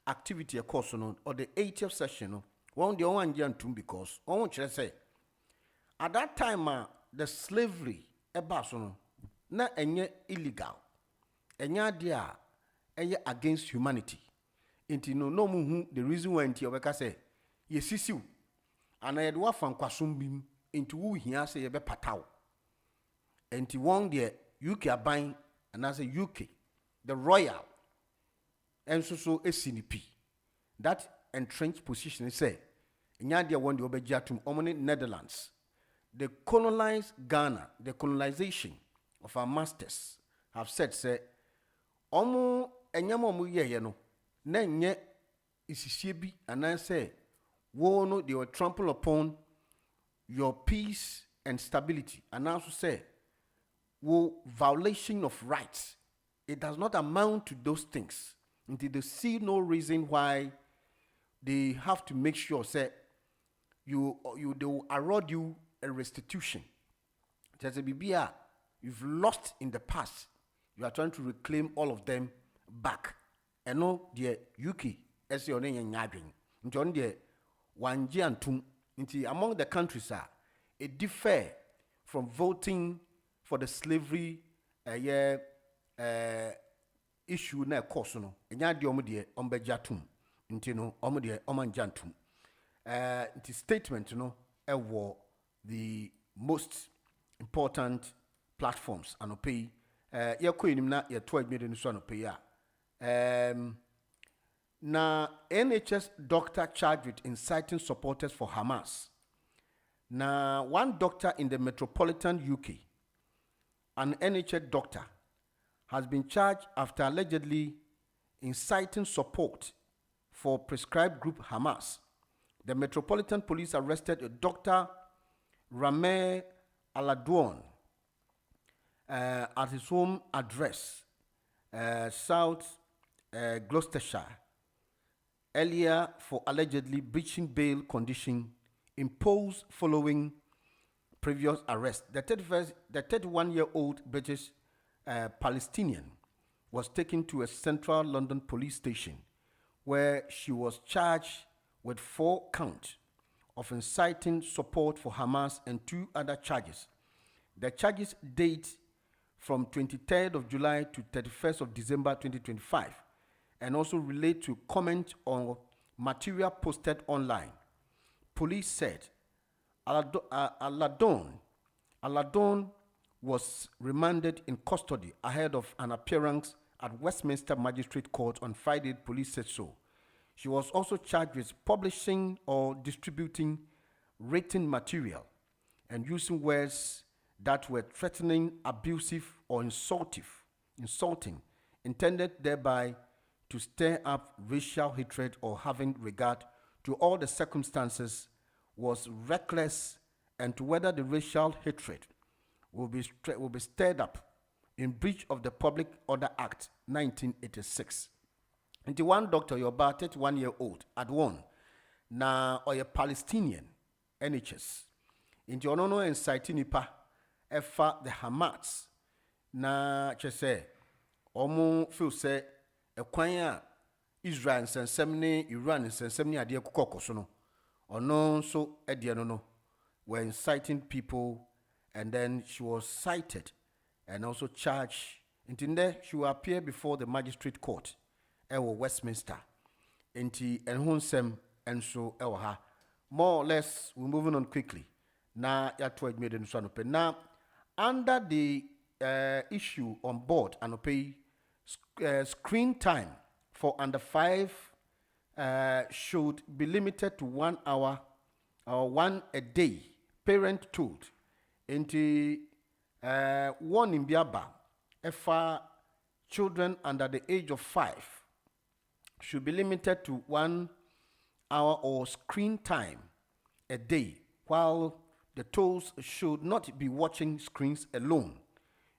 activity a course no or the 80th session no one the one jantum because one say at that time the slavery eba so no na enye illegal enya dia eye against humanity inti no mu hu the reason why inti obeka say yesisiw ana yede wa fan kwasom bim inti wo hia say yebe pataw inti won the UK aban and as a UK the royal and so SNP that entrenched position say nya dia won the obejatum omni Netherlands they colonized Ghana. The colonization of our masters have said say omo enyama omo ye no na nye isisie bi and say wo no they will trample upon your peace and stability and also say wo violation of rights. It does not amount to those things until they see no reason why they have to make sure say they will award you a restitution. There's a BBA you've lost in the past. You are trying to reclaim all of them back. And no, the UK, as your name is John, the Wanji and Tum, among the countries it differ from voting for the slavery issue na course no. Enya di omo de ombejatum. Nti no omo de omanjantum. It statement no the most important platforms anopay yɛkɔ enim na yɛto adwene no so anopay na NHS doctor charged with inciting supporters for Hamas. Now one doctor in the metropolitan UK, an NHS doctor, has been charged after allegedly inciting support for prescribed group Hamas. The Metropolitan Police arrested a Dr. Rameh Aladouan at his home address, South Gloucestershire, earlier for allegedly breaching bail condition imposed following previous arrest. The 31-year-old British Palestinian was taken to a central London police station where she was charged with 4 counts of inciting support for Hamas and 2 other charges. The charges date from 23rd of July to 31st of December 2025 and also relate to comment on material posted online. Police said Aladon was remanded in custody ahead of an appearance at Westminster Magistrate Court on Friday, police said so. She was also charged with publishing or distributing written material and using words that were threatening, abusive, or insulting, intended thereby to stir up racial hatred or having regard to all the circumstances, was reckless, and to whether the racial hatred will be stirred up in breach of the Public Order Act 1986. And the one doctor, you're about 31-year-old, at one, now or a Palestinian, NHS. In the ono inciting nipa, efa the Hamas, na chese, omo feel say, a kwanya Israel and Semni, Iran and Semni adia kukokosono, or no so edianono, were inciting people, and then she was cited and also charged. In there, she will appear before the magistrate court. Ewo Westminster, enti enhonsem and so ewa. More or less, we're moving on quickly. Now, yatwa made in Sanope. Now, under the issue on board Anope, screen time for under 5 should be limited to 1 hour or 1 a day. Parent told. Enti one in Biaba, efa children under the age of 5 should be limited to 1 hour or screen time a day, while the toes should not be watching screens alone.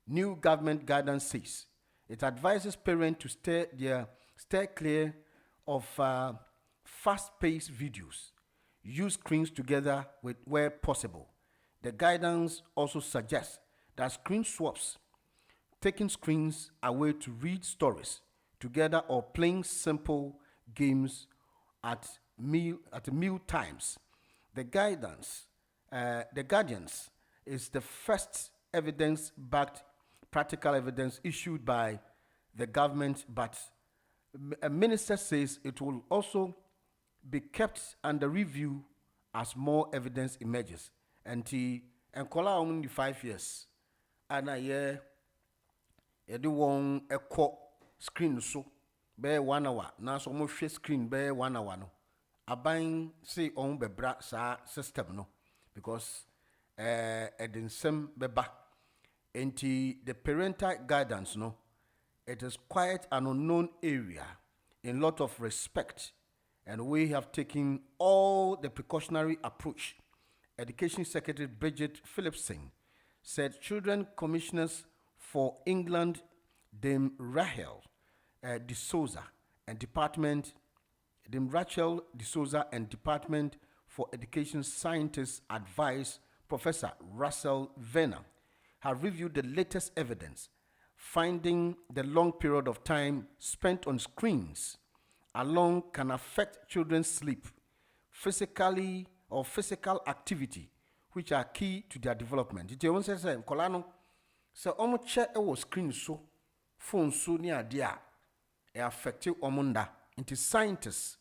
New government guidance says it advises parents to stay clear of fast-paced videos, use screens together where possible. The guidance also suggests that screen swaps, taking screens away to read stories together, or playing simple games at meal times. The Guardians is the first evidence-backed practical evidence issued by the government, but a minister says it will also be kept under review as more evidence emerges. And only 5 years, and a year, a screen so be 1 hour. Now so much screen be 1 hour no. Abain say on be bra sa system no, because edin sem beba. Enti the parental guidance no, it is quite an unknown area in lot of respect, and we have taken all the precautionary approach. Education Secretary Bridget Phillipson said children commissioners for England, Dame Rachel D'Souza and Department for Education Scientists advise Professor Russell Venner have reviewed the latest evidence, finding the long period of time spent on screens alone can affect children's sleep, physical activity, which are key to their development. It won't say, Colano, so almost check our screen so, phone so near dear, affected omunda into scientists,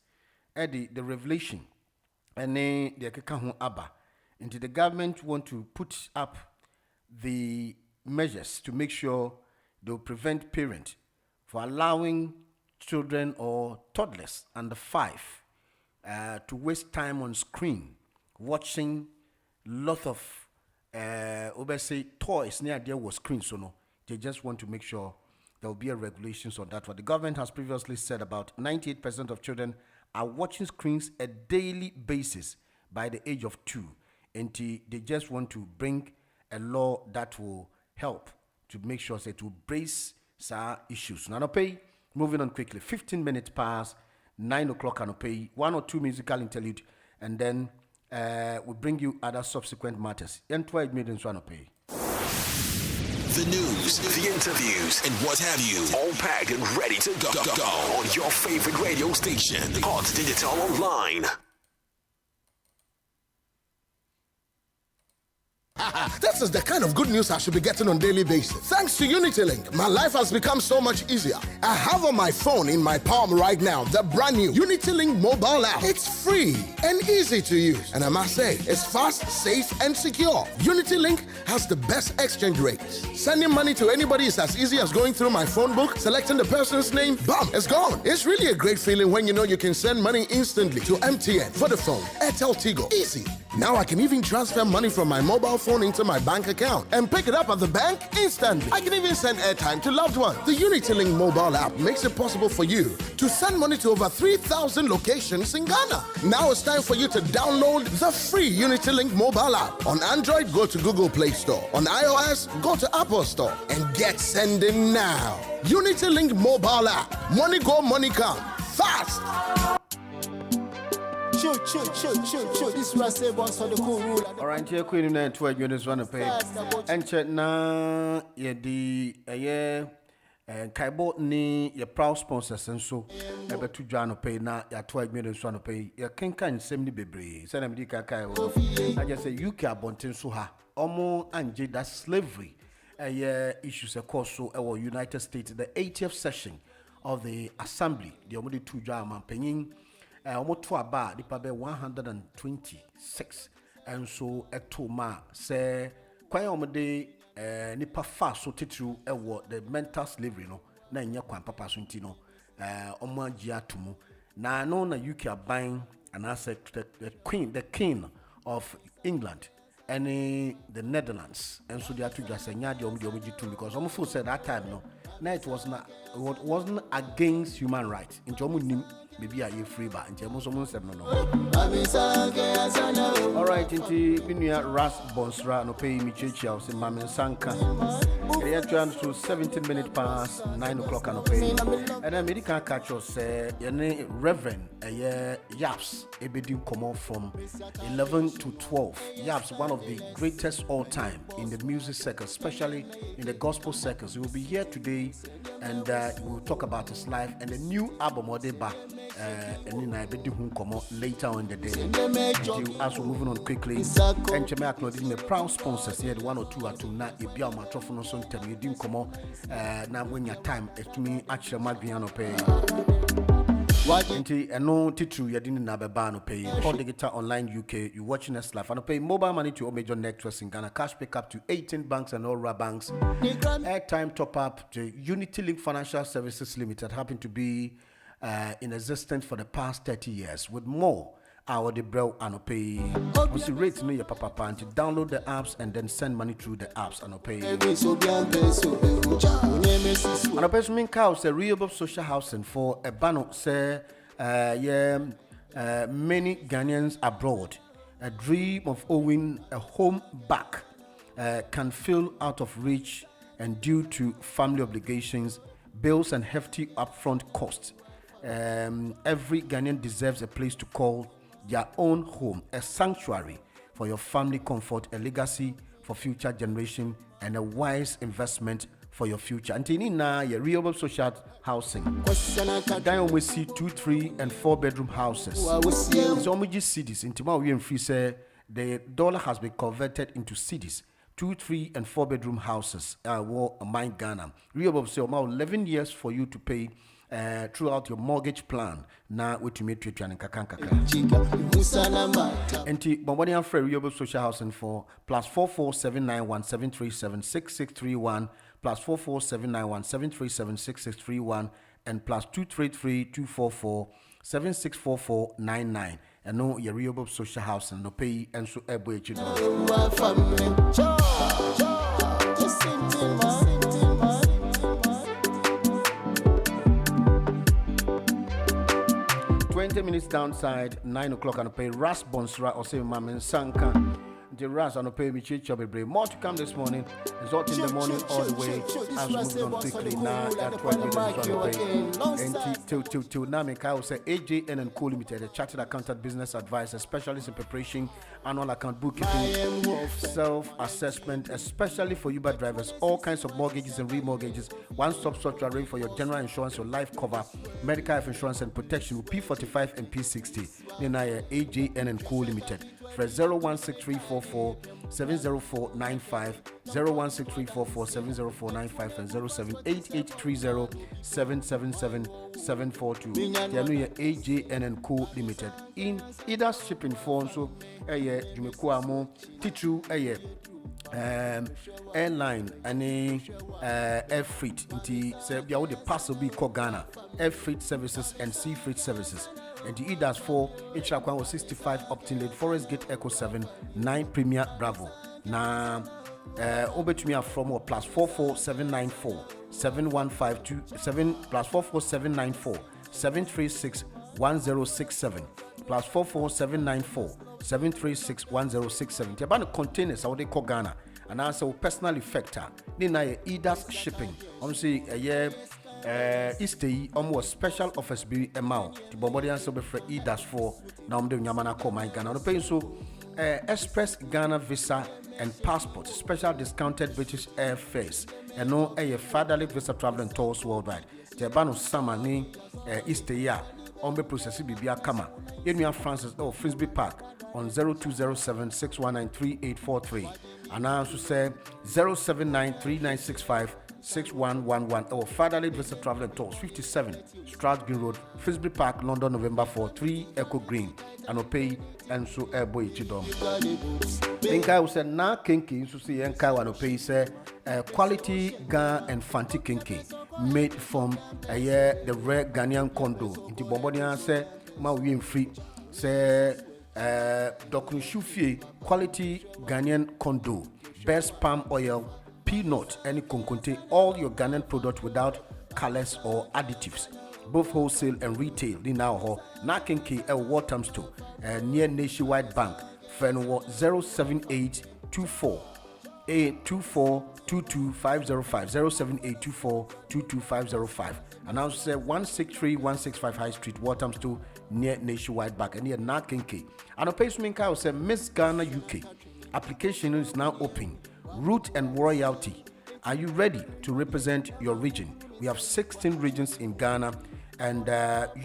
the revelation, and the Kekahu Abba, into the government want to put up the measures to make sure they'll prevent parents for allowing children or toddlers under 5 to waste time on screen watching lot of say toys near there was screen. So no, they just want to make sure there will be a regulations on that. What the government has previously said, about 98% of children are watching screens a daily basis by the age of 2, and they just want to bring a law that will help to make sure that it will brace some issues. Now, pay. Moving on quickly, 15 minutes past 9 o'clock, and pay 1 or 2 musical interlude, and then we'll bring you other subsequent matters. And 12 minutes, 1 pay. The news, the interviews, and what have you, all packed and ready to go on your favorite radio station, Hot Digital Online. This is the kind of good news I should be getting on a daily basis. Thanks to UnityLink, my life has become so much easier. I have on my phone in my palm right now the brand new UnityLink mobile app. It's free and easy to use. And I must say, it's fast, safe, and secure. UnityLink has the best exchange rates. Sending money to anybody is as easy as going through my phone book, selecting the person's name, bam, it's gone. It's really a great feeling when you know you can send money instantly to MTN, Vodafone, Airtel Tigo. Easy. Now I can even transfer money from my mobile phone into my bank account and pick it up at the bank instantly. I can even send airtime to loved ones. The UnityLink mobile app makes it possible for you to send money to over 3,000 locations in Ghana. Now it's time for you to download the free UnityLink mobile app. On Android, go to Google Play Store. On iOS, go to Apple Store and get sending now. UnityLink mobile app. Money go, money come. Fast. Chill. This was say once for the cool rule. All right, here Queen and 12 units want to pay. And check now, Kaibo ni your proud sponsors and so ebe to John pay na ya 12 minutes want to pay. Ya kenkan semni bebre. Send them the kakai. I just say you can bontin so ha. Omo anje that slavery. Issues of course so our United States, the 80th session of the Assembly. The omodi to John man paying. Almost to about the pabe 126, and so a two ma say quite omode nipa fa so titru the mental slavery no na nya kwan papa so ntino omo agia tumu na no na UK are buying and I said the king of England and the Netherlands, and so they are to just say nya the omo too, because almost said that time no na it wasn't against human rights in omo maybe are you free but in no. All right, into Binia Ras Bonsra no pay me church house in Mamen Sanka. They are trying to 17 minutes past 9 o'clock and pay. And then medical catch us Reverend Yaps Ebedi come off from 11 to 12. Yaps, one of the greatest all time in the music circle, especially in the gospel circles. He will be here today, and we'll talk about his life and the new album Odeba. And then I be doing come later on in the day. As we're moving on quickly, and Cheme acknowledging the proud sponsors here, the 1 or 2 at na ebia ma trofo no so ntem you dim come na when your time it me actually magbiano pay. Nti eno titru yedin na beba no pay. Call Digital Online UK, you watching us live and pay mobile money to all major networks in Ghana, cash pick up to 18 banks and all banks. Airtime top up to Unity Link Financial Services Limited happen to be in existence for the past 30 years with more our the bro and pay. Once you rate me your papa and to download the apps and then send money through the apps and pay. And a person mean cow say renewable social housing for a banner say many Ghanaians abroad. A dream of owning a home back can feel out of reach and due to family obligations, bills and hefty upfront costs. Every Ghanaian deserves a place to call their own home, a sanctuary for your family comfort, a legacy for future generation, and a wise investment for your future. And in your renewable social housing, then we see 2, 3, and 4 bedroom houses. So we just see this. In tomorrow we free say the dollar has been converted into cedis. 2, 3, and 4 bedroom houses. Mine Ghana. Renewable say about 11 years for you to pay. Throughout your mortgage plan, now we to meet you and kakanka. Enti Bombodian and Free Renewable Social Housing for +44 791 737 6631 +44 791 737 6631 and +233 244 764499. And no your renewable social housing no pay and so ebo echido. 20 minutes downside, 9 o'clock and pay Ras Bonsra or say Mamen Sanka. The Ras and pay me Chobby. More to come this morning. Result in the morning all the way as we move on quickly now at 12 minutes on pay. And till now, I will say AJN and Co Limited, a chartered accountant business advisor, specialist in preparation, annual account bookkeeping, self-assessment, especially for Uber drivers, all kinds of mortgages and remortgages, one-stop software arranged for your general insurance, your life cover, medical health insurance and protection with P45 and P60. Then AJN and Co Limited. For 016344 70495, 016344 70495 and 07883 777 AJN and Co Limited. In either shipping form, so Jumekuamo, Tichu, airline and air freight into Serbia, the parcel be called Ghana, air freight services and sea freight services. And the EDAS 4, H1 was 65 Optin Late, Forest Gate Echo 7, 9 Premier Bravo. Now, over to me from +44 794 7152 7 +44 794 736 1067 +44 794 736 1067. The about containers how they call Ghana and also personal effector. Then EDAS shipping. I'm saying a year. Eastay almost special office be amount to Bombodian so before EDAS 4 now I'm doing Yamana call my Ghana pay so express Ghana visa and passport special discounted British airfares and no fatherly visa travel and tours worldwide the bano summer ni Eastay on the process bibia kama Edmia Francis Frisbee Park on 0207 619 3843 and I also say 079 3965 6111 or Fatherly Visa Travel and Tours 57 Stratgreen Road, Frisbee Park, London, November 4, 3 Echo Green, and Opay and so Airboy Chidom. Think I was na kinky, so see and Kai and Opay say quality Ga and Fanti kinky made from the rare Ghanaian condo. Into Bombodia say ma we free say Dr. Shufie quality Ghanaian condo, best palm oil. Peanut and contain all your Ghanaian products without colors or additives, both wholesale and retail. In our Nakenke El Waterm Store near Nationwide Bank, Fenwa 07824 2422505 07824 and also say 163165 High Street, Waterm Store near Nationwide Bank and near Nakenke. And a pacemaker will say Miss Ghana UK application is now open. Root and royalty. Are you ready to represent your region? We have 16 regions in Ghana, and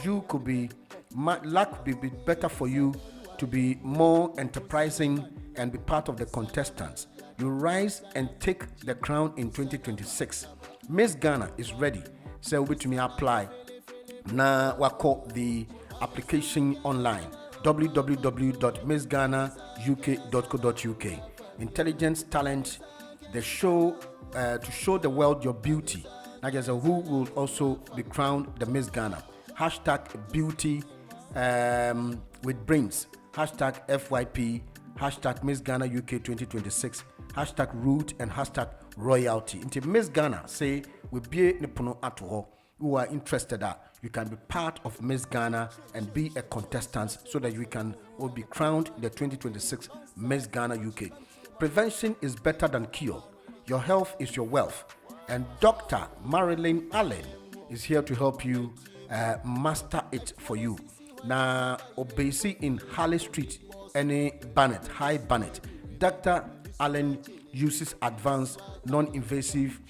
you could be, luck will be better for you to be more enterprising and be part of the contestants. You rise and take the crown in 2026. Miss Ghana is ready. So we to me apply. Now we call the application online www.missghanauk.co.uk. Intelligence, talent, the show to show the world your beauty. Now just who will also be crowned the Miss Ghana. Hashtag beauty with brains. Hashtag FYP. Hashtag Miss Ghana UK 2026. Hashtag root and hashtag royalty. Into Miss Ghana say we be nipono atoho. Who are interested you can be part of Miss Ghana and be a contestant so that you can all be crowned the 2026 Miss Ghana UK. Prevention is better than cure. Your health is your wealth. And Dr. Marilyn Allen is here to help you master it for you. Now, obese in Harley Street, any Barnet, High Barnet. Dr. Allen uses advanced, non-invasive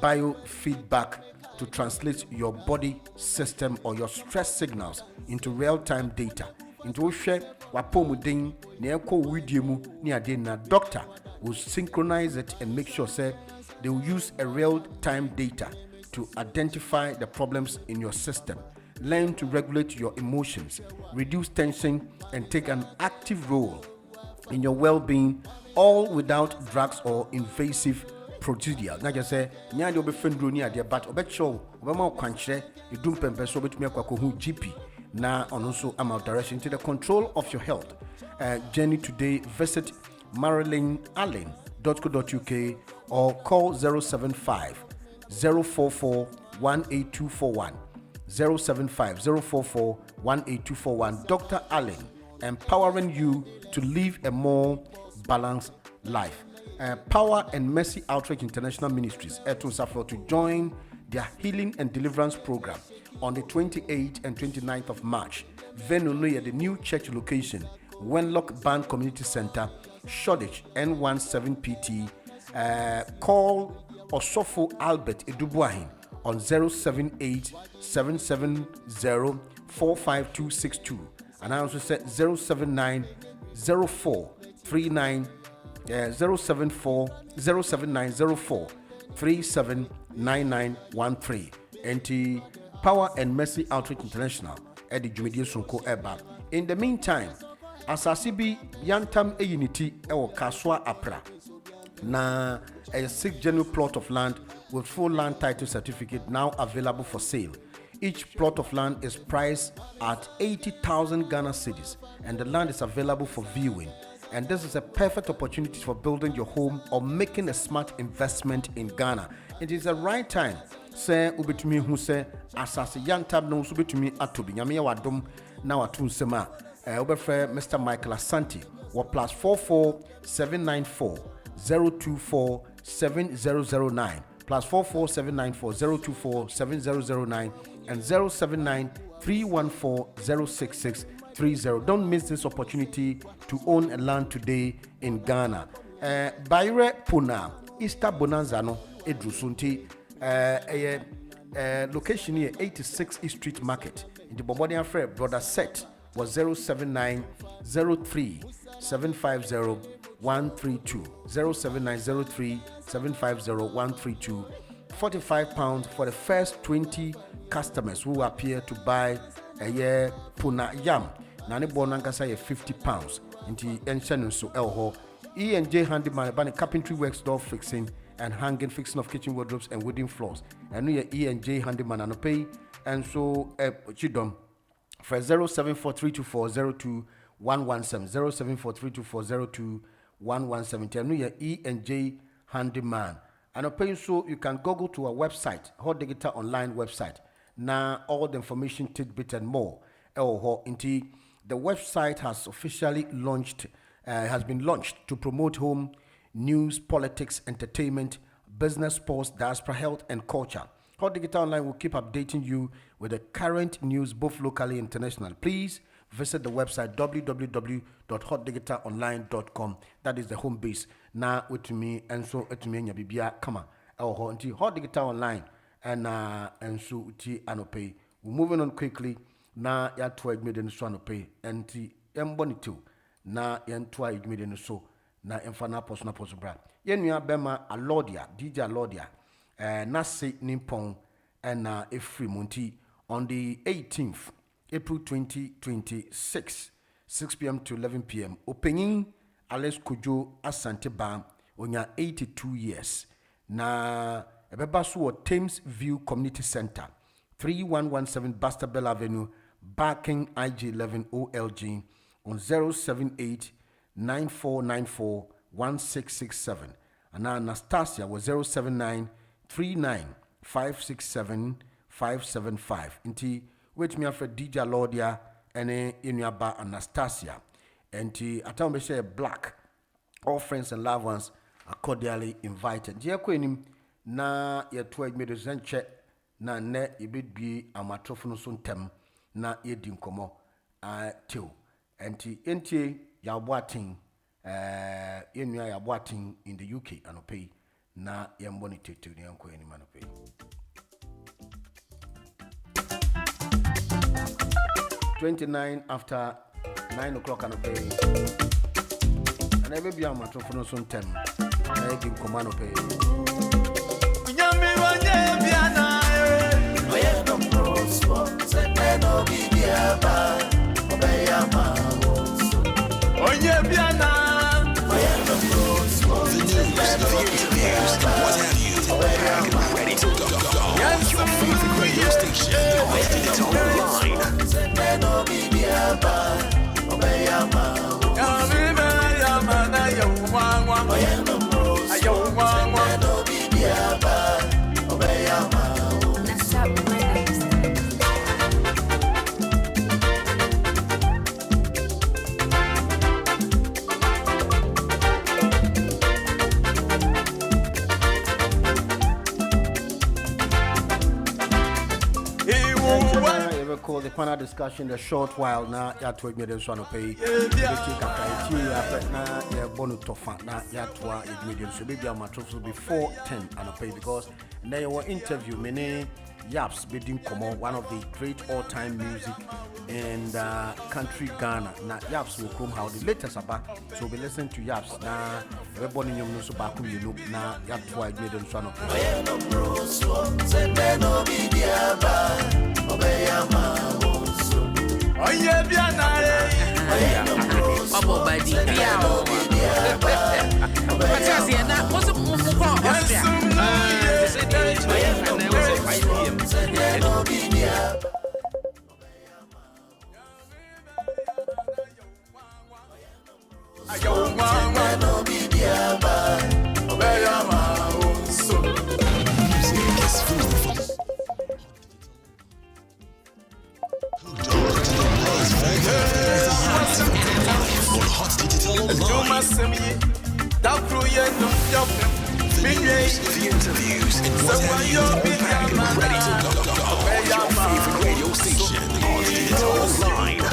biofeedback to translate your body system or your stress signals into real-time data. Into share wapomudin neeko widiemu ni ade na doctor will synchronize it and make sure say they will use a real-time data to identify the problems in your system. Learn to regulate your emotions, reduce tension, and take an active role in your well-being, all without drugs or invasive procedure. Now just say, "Nya de obefendro ni ade but obecho obema kwankyere edum pempe so betumi akwako hu GP na also am direction to the control of your health." Journey today. Visit marilynallen.co.uk or call 075 044 18241 075 044 18241. Dr. Allen, empowering you to live a more balanced life. Power and Mercy Outreach International Ministries to join their Healing and Deliverance Program on the 28th and 29th of March. Venue at the new church location, Wenlock Band Community Center, Shoreditch, N17PT. Call Osofo Albert Edubuahin on 078 770 45262. And I also said 079 04 39 079 04 379913. NT Power and Mercy Outreach International at the Jumedia Sunko Eba. In the meantime, Asasibi Yantam a Unity or Kaswa Apra. Na a 6 general plot of land with full land title certificate now available for sale. Each plot of land is priced at 80,000 Ghana cedis, and the land is available for viewing. And this is a perfect opportunity for building your home or making a smart investment in Ghana. It is the right time. Say ubetumi hu say asase yantab no so betumi atobi nyame ya wadom na watun sema obefre Mr. Michael Asante wa +44 794 024 7009 +44 794 024 7009 and 079 314 06630. Don't miss this opportunity to own a land today in Ghana. Bayre Puna Easter Bonanza no Edrusunti location here 86 East Street Market in the Bombodian Fair. Brother Set was 079 03 750 132 07903 750 132. £45 for the first 20 customers who appear to buy a year Puna yam. Nani Bonankasa £50. Into Enchen so Elho. E&J Handyman by carpentry works, door fixing and hanging, fixing of kitchen wardrobes and wooden floors. And we are E&J Handyman and pay and so Chidom for 07432402117 07432402117 and we are E&J Handyman. And pay so you can go to our website, Hot Digital Online website. Now all the information, tidbit and more. The website has officially been launched to promote home news, politics, entertainment, business, sports, diaspora, health, and culture. Hot Digital Online will keep updating you with the current news, both locally and international. Please visit the website www.hotdigitalonline.com. That is the home base. Now with me and so to me and Bibia Kama. Hot Digital Online. and so uti anope. We're moving on quickly. Na ya twa adwumede no so anope enti embonito na yentwa adwumede no so na emfa na poso bra. Yenua bema Alodia, DJ Alodia. Na se nimpon and efri munti on the 18th April 2026 6 p.m. to 11 p.m. Opening Alex Kojo Asante Ba onya 82 years na ebeba so Thames View Community Center 3117 Bastable Avenue Barking IG11 OLG on 078 9494 1667 and Anastasia was 079 39 567 575 inti which me after DJ Lordia ene inuaba Anastasia enti atambe share black all friends and loved ones are cordially invited je kwenim na yeto admede zenche na ne ibedbi amatrofo no so ntem na yedi nkomo tew enti ya boatin enua ya boatin in the UK anope na yemboni tetu ni yanko eni manope 29 after 9 o'clock anope and I be am atrofo so ntem na yedi nkomo anope nyami wanye biana oye no prosper se no bibiaba obeyama onye biana oye no prosper The news, the interviews, and what have you. All packed and ready to go. Yes, your favorite radio station. Hosted it online. Call the panel discussion a short while now. Ya told me this one pay. Na ya bonu tofa na ya twa medium. So maybe I'm will be 4:10 and pay because now your interview many Yaps bidding Komo, one of the great all-time music in country Ghana. Now Yaps will come how the latest about. So we'll be listening to Yaps. Now everybody you know so back you look now ya twa medium so no pay. Oye bianare Obo badi biao Patasi na was muko Austria say that and I was 5 p.m. Ayo mama no bibiaba Obeyama so Music is food. Hot digital online. The interviews and what have you. All packed and ready to go. Your favorite radio station. Hot digital online. The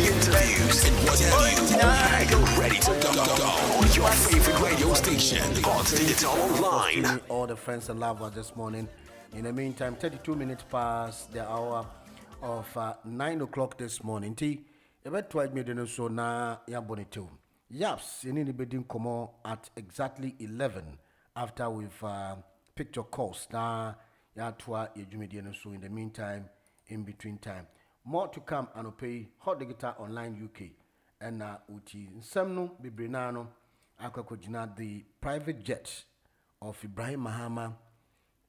interviews and what have you. All packed and ready to go. Your favorite radio station. Hot digital online. All the friends and lovers this morning. In the meantime, 32 minutes past the hour of 9 o'clock this morning. T. About 12 minutes so now ya bonito. Yaps, you need to be come at exactly 11 after we've picked your calls. Now ya twa yejumedian so in the meantime, in between time. More to come and pay Hot Digital Online UK and uti Samno Bibrinano Akakojina the private jet of Ibrahim Mahama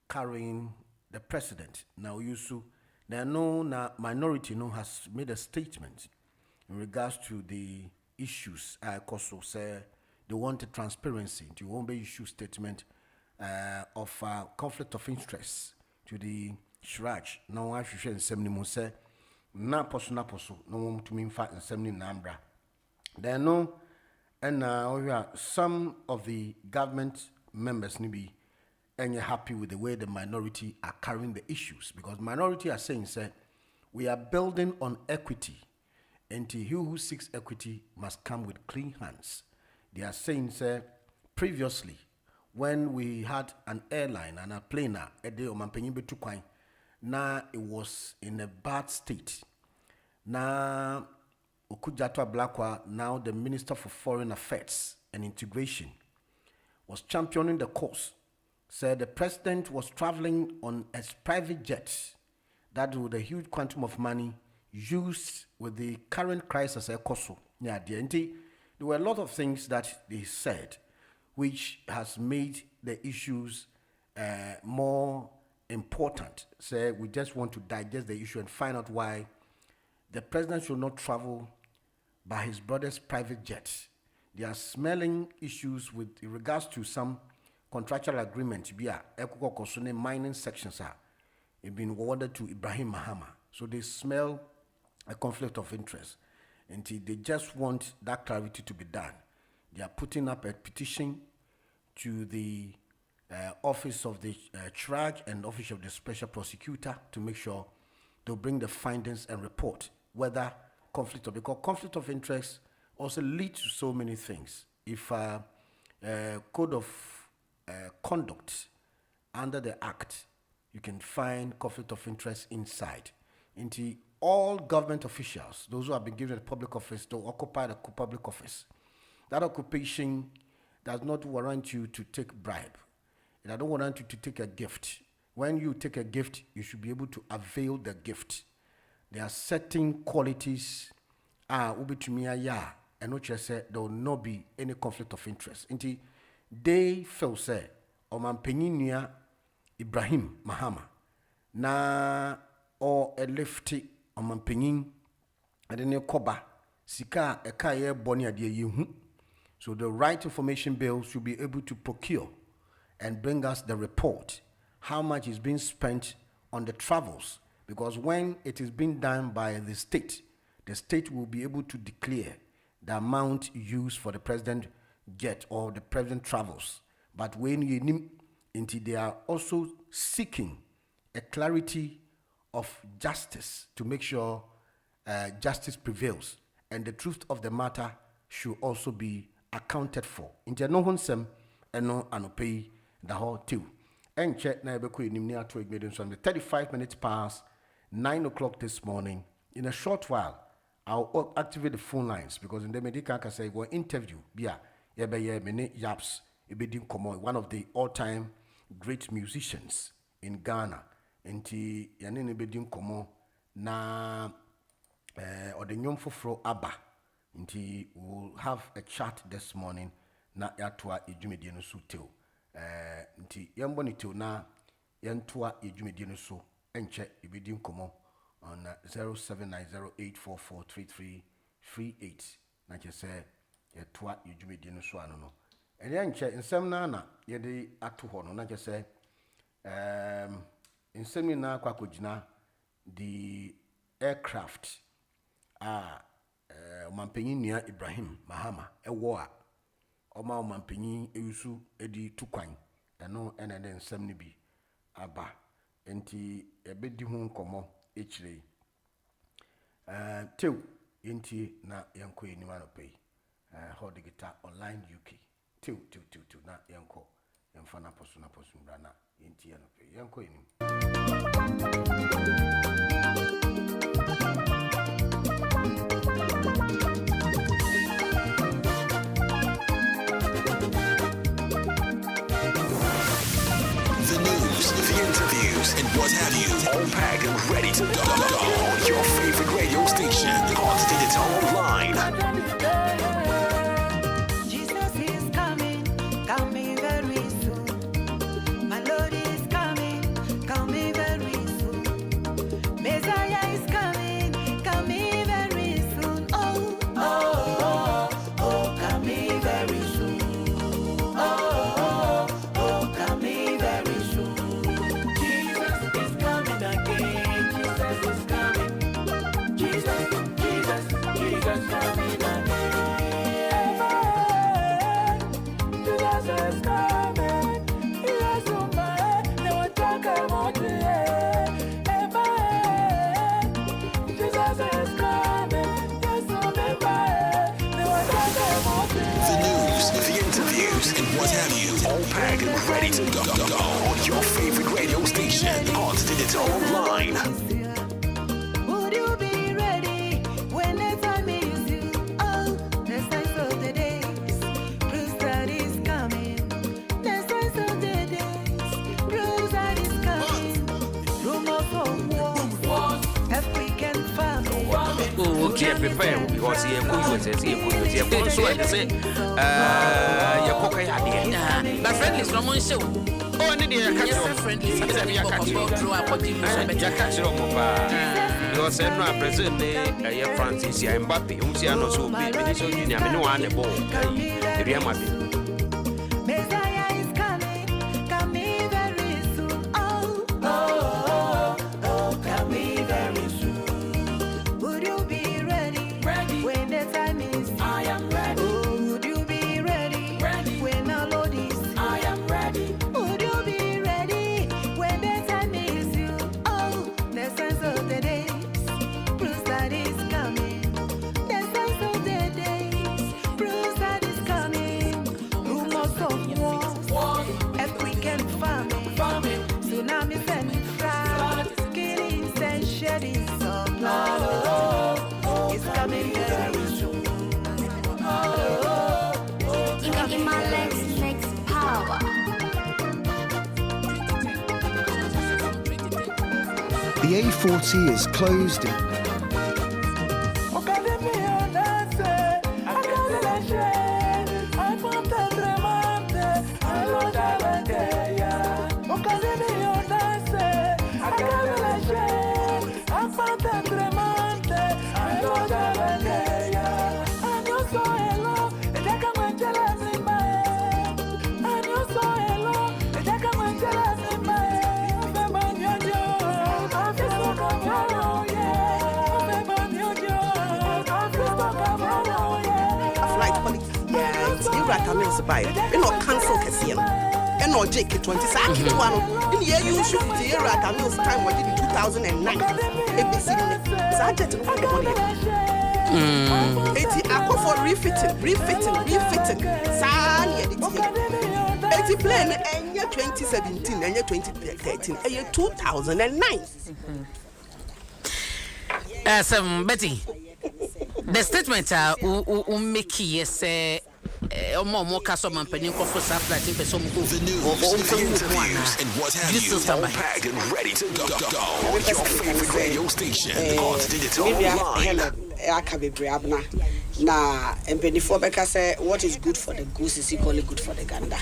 carrying the president. Now Yusu there no na minority no has made a statement in regards to the issues Koso say they want a transparency to won't be issue statement of conflict of interest to the Shraj. Now I should say say na poso no want to mean fact and semni nambra. There no and some of the government members maybe and you're happy with the way the minority are carrying the issues because minority are saying say We are building on equity, and he who seeks equity must come with clean hands. They are saying, sir, previously, when we had an airline and a planer, now it was in a bad state. Now, Okudjato Ablakwa, now the Minister for Foreign Affairs and Integration, was championing the cause. Said the president was traveling on a private jet that with a huge quantum of money used with the current crisis. There were a lot of things that they said which has made the issues more important. So we just want to digest the issue and find out why the president should not travel by his brother's private jet. They are smelling issues with regards to some contractual agreement. Mining sections have been awarded to Ibrahim Mahama. So they smell a conflict of interest. And they just want that clarity to be done. They are putting up a petition to the office of the Traj and office of the special prosecutor to make sure they'll bring the findings and report whether because conflict of interest also leads to so many things. If code of conduct under the act, you can find conflict of interest inside. Into all government officials, those who have been given a public office, to occupy the public office. That occupation does not warrant you to take bribe. It doesn't warrant you to take a gift. When you take a gift, you should be able to avail the gift. There are certain qualities and which I said there will not be any conflict of interest. Until they feel say Oman Ibrahim Mahama na or a lefty Oman Penin and then Koba Sika Ekaye Bonia de Yehu. So the right information bill should be able to procure and bring us the report how much is being spent on the travels, because when it is being done by the state will be able to declare the amount used for the president jet or the president travels. But when you need, they are also seeking a clarity of justice to make sure justice prevails, and the truth of the matter should also be accounted for. Into no honsem and no anopay the whole two. And check na ebe in near to ignition from the 35 minutes past 9 o'clock this morning. In a short while, I'll activate the phone lines because in the medical can say one interview. Mene Yaps Ebedim Komo, one of the all-time great musicians in Ghana. Enti Yanin Ebedim Komo na or the Nyom Fofro Abba. Enti we'll have a chat this morning na yatwa ejumedieno so tew. Nti yamboni tew na yantwa ejumedieno so enche Ebedim Komo on 0790844338 na che say yatwa ejumedieno so ano no. Ene enche nsem na yede ato ho no na che say nsem na kwakogina the aircraft Mampenyin nia Ibrahim Mahama ewo a oma mampenyin eyusu edi tukwan eno enene nsem ni bi aba enti ebedi hu nkomo echire tew enti na yanko enima no pay hold the guitar online UK tew na yanko yamfa na posu brana enti ya no pay yanko enim. The news, the interviews, and what have you, all packed and ready to go. On your favorite radio station, Hot Digital Online. Jesus is coming very soon. My Lord is coming very soon. Messiah is coming very soon. Oh, coming very soon. Coming very soon. Jesus is coming again. Jesus is coming. Jesus coming again. The news, the interviews, and what have you, all packed and ready to go on your favorite radio station, Hot Digital Online. Would you be ready when the time is you? Oh, the signs of the days, proves that is coming. The signs of the days, proves that is coming. Rumors of wars, African family. Okay, prepare because you're going to say, so I say, your cocker idea. The friend is from one show. Oh, I need a friend is a catch. You're saying, no, President, Francis, and Bappy, who's here, no, so be so junior, no one, the ball. Messiah is coming very soon. Oh, coming very soon. Would you be ready when the time is? I am ready. Oh, would you be ready when the Lord is? I am ready. Would you be ready when the time is you? Oh, the signs of the days, proves that is coming. The signs of the days, proves that is coming. Rumors of wars, African famine, tsunamis and floods, killings and sheddings of blood. It's coming very soon. In my legs makes power. The A40 is closed in. By and not cancel Cassian and not Jake 20 Saki to one in the year you should the year at Camille's time was in 2009. ABC Sergeant I call for refitting. Sani 80 plan and year 2017 and year 2013 and year 2009. Betty, the statement make say more customer penny for supply to some the news, the interviews, and what have you, all packed and ready to go on your favorite radio station, Hot Digital Online. Na before Becca say what is good for the goose is equally good for the gander.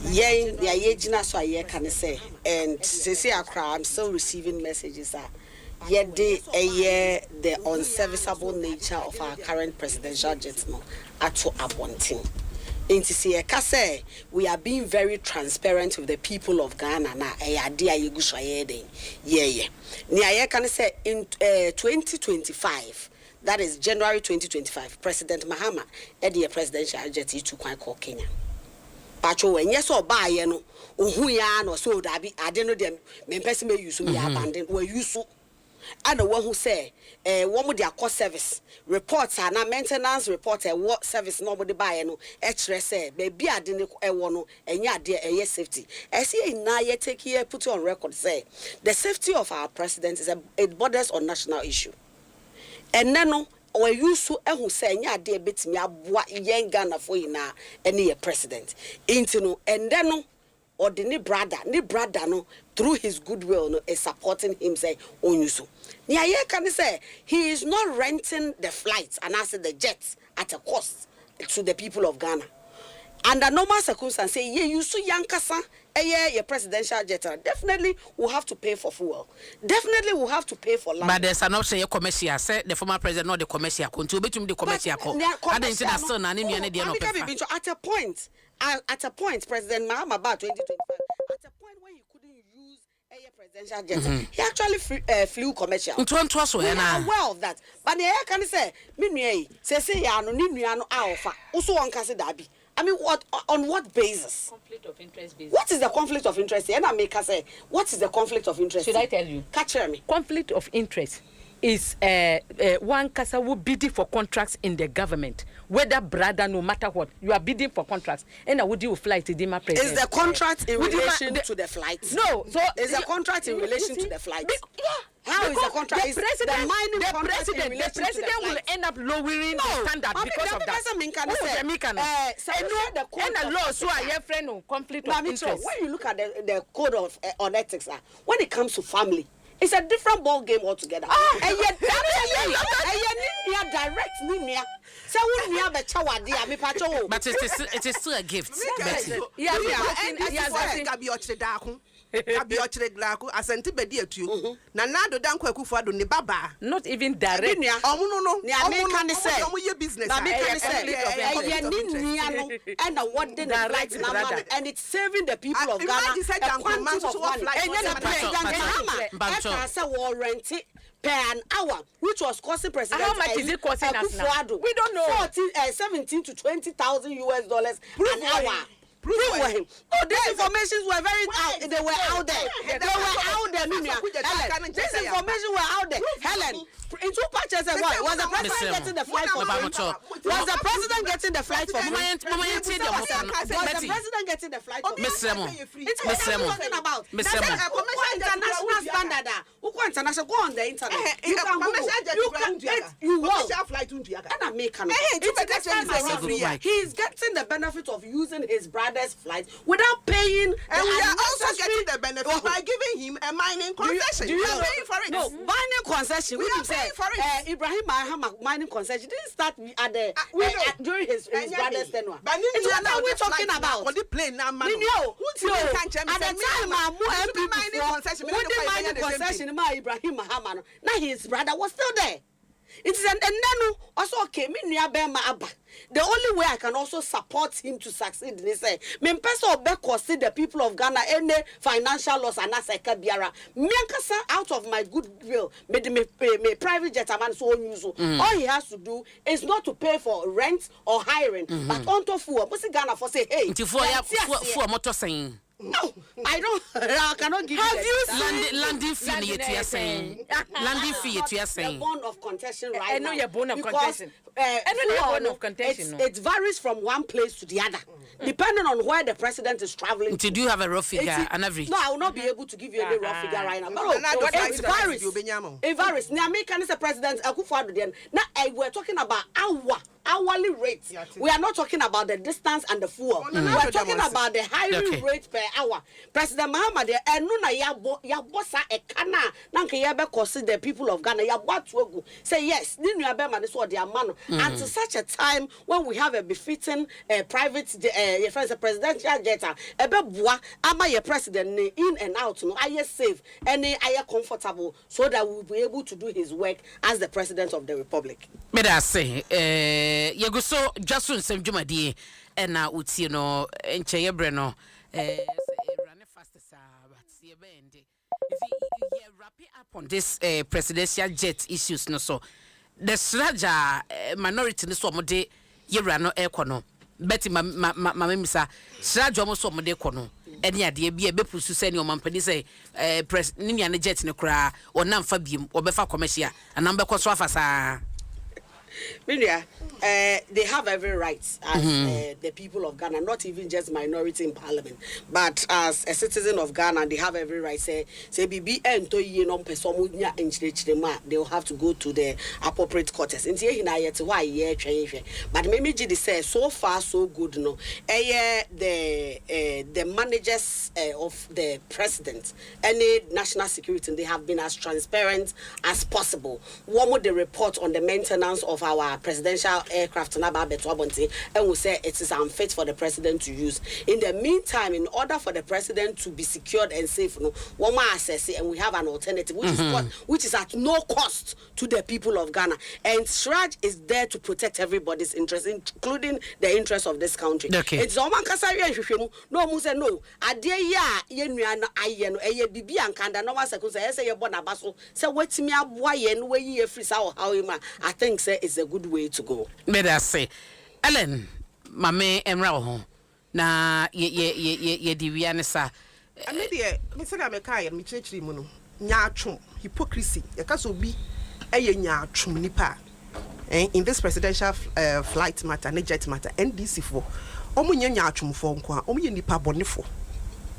Yeah, the ayejina so I can say, and say I'm still receiving messages yet the unserviceable nature of our current presidential jet no ato abonting. Inti see say we are being very transparent with the people of Ghana na ade ayegu so ayeden. Yeah. Ni aye can say in 2025, that is January 2025, President Mahama the presidential jet to kwan call Kenya. Pacho when yes or buy no ohu ya no so dabi ade no dem me person me use me abandon we use and the one who say one with their cost service reports and maintenance report what service nobody buy no extra say baby I didn't no and yeah dear safety I see now you take here put it on record say the safety of our president is it borders on national issue and then no or you so who say yeah dear bit me what young Ghana for you now any president into no and then no or the ni brother no through his goodwill no is supporting him say onyuso ni aye can say he is not renting the flights and as the jets at a cost to the people of Ghana. Under normal circumstances say yeah you so yankasa your presidential jet definitely will have to pay for fuel, definitely will have to pay for land. But there's an option your commercial say the former president not the commercial to between the commercial I didn't say that son and at a point President Mahama about 2025 at a point when he couldn't use a presidential jet he actually flew commercial. We are aware of that, but the can say me say ya no ni nua no alpha also one can say that be. I mean, on what basis? Conflict of interest basis. What is the conflict of interest? And I make her say, what is the conflict of interest? Should I tell you? Catch me. Conflict of interest is one casa who bidding for contracts in the government whether brother no matter what you are bidding for contracts and would you flight to Dima president. Is the contract in relation to the flight? No, so is the contract in relation to the flight? Yeah. How is the contract? The president, the president will end up lowering the standard because of that. And the law so I have friend conflict of interest. When you look at the code of on ethics, when it comes to family, it's a different ball game altogether. And yet, direct linear. So we near the chawadi, me pacho. But it is still a gift. Yeah. Not even direct. And it's saving the people of Ghana a quantum of money. Per an hour, which was costing President. How much is it costing us now? We don't know. 17 to 20,000 US dollars an hour. Prove him. Oh, these informations were very out. They were out there. They were out there, Mimia. This information were out there. Helen, in 2 patches, what was the president getting the flight for? Was the president getting the flight for? Was the president getting the flight for? Miss Remo. It's what I'm talking about. That's a international standard. Who international? Go on the internet. You can. He's getting the benefit of using his brother's flight without paying. And we are also getting the benefit by giving him a mining concession. We are paying for it. No, mining concession. We are paying for it. Ibrahim Mahama mining concession didn't start at the during his brother's tenure. It's what are we talking about? On the plane now, man. At the time, mining concession, Ibrahim Mahama. Now his brother was still there. It is and then also okay. The only way I can also support him to succeed is say, me person because the people of Ghana any financial loss and as biara. Me out of my goodwill, me private jet man so use. All he has to do is not to pay for rent or hiring, but on to fool. But Ghana for say, hey, for motor saying. No, I don't. I cannot give you landing fee. Landing fee. The bond of contention right now. I know your bone of contention. It varies from one place to the other, depending on where the president is traveling. Do you have a rough figure? An average? No, I will not be able to give you any rough figure right now. It varies. It varies. Now, me can say President Akufo-Addo. Now, we're talking about hourly rates. We are not talking about the distance and the fuel. We are talking about the hiring rate per hour. President Mahama, ya bossa e kana nanke ya be consider the people of Ghana ya boatu say yes. Ninu abema this what their man. And to such a time when we have a befitting private presidential jet, ebeboa ama your president in and out no aye safe and aye comfortable so that we will be able to do his work as the president of the republic. Me da say yego so jasun sem dwumadie na utie no enche yebre no run fast sa but see be ende if you wrap up on this presidential jet issues no so the straja minority no so mode yewra no ekono beti mama misa straja mo so mode ekono eni ade bia be pusu se ne o mampani se press ni nia ne jet ne kra o na mfa biem obefa commercial anam be koso afasa. Media, they have every right as the people of Ghana, not even just minority in parliament, but as a citizen of Ghana, they have every right. Say BB and to ye non pesomunya in Chilema, they will have to go to the appropriate quarters. In here, why yeah, but maybe GD says so far so good. No, the managers of the president, any national security, they have been as transparent as possible. One would the report on the maintenance of our presidential aircraft and we say it is unfit for the president to use. In the meantime, in order for the president to be secured and safe, one more access it, and we have an alternative, which is at no cost to the people of Ghana. And Shraj is there to protect everybody's interest, including the interest of this country. Okay. It's no say no. Adia bibi ankanda no one second say you born abaso. Say wait me aboye no ye free how I think say it's a good way to go. Better say, Ellen, mame emra ho na ye diwiane sa. Ane de me say na me kai me chechiri mu no nya atwom hypocrisy. Ye ka so bi eye nya atwom nipa. in this presidential flight matter, ne jet matter, NDC for. Omu nyanya atwumfo nko a omu ye nipa bonefo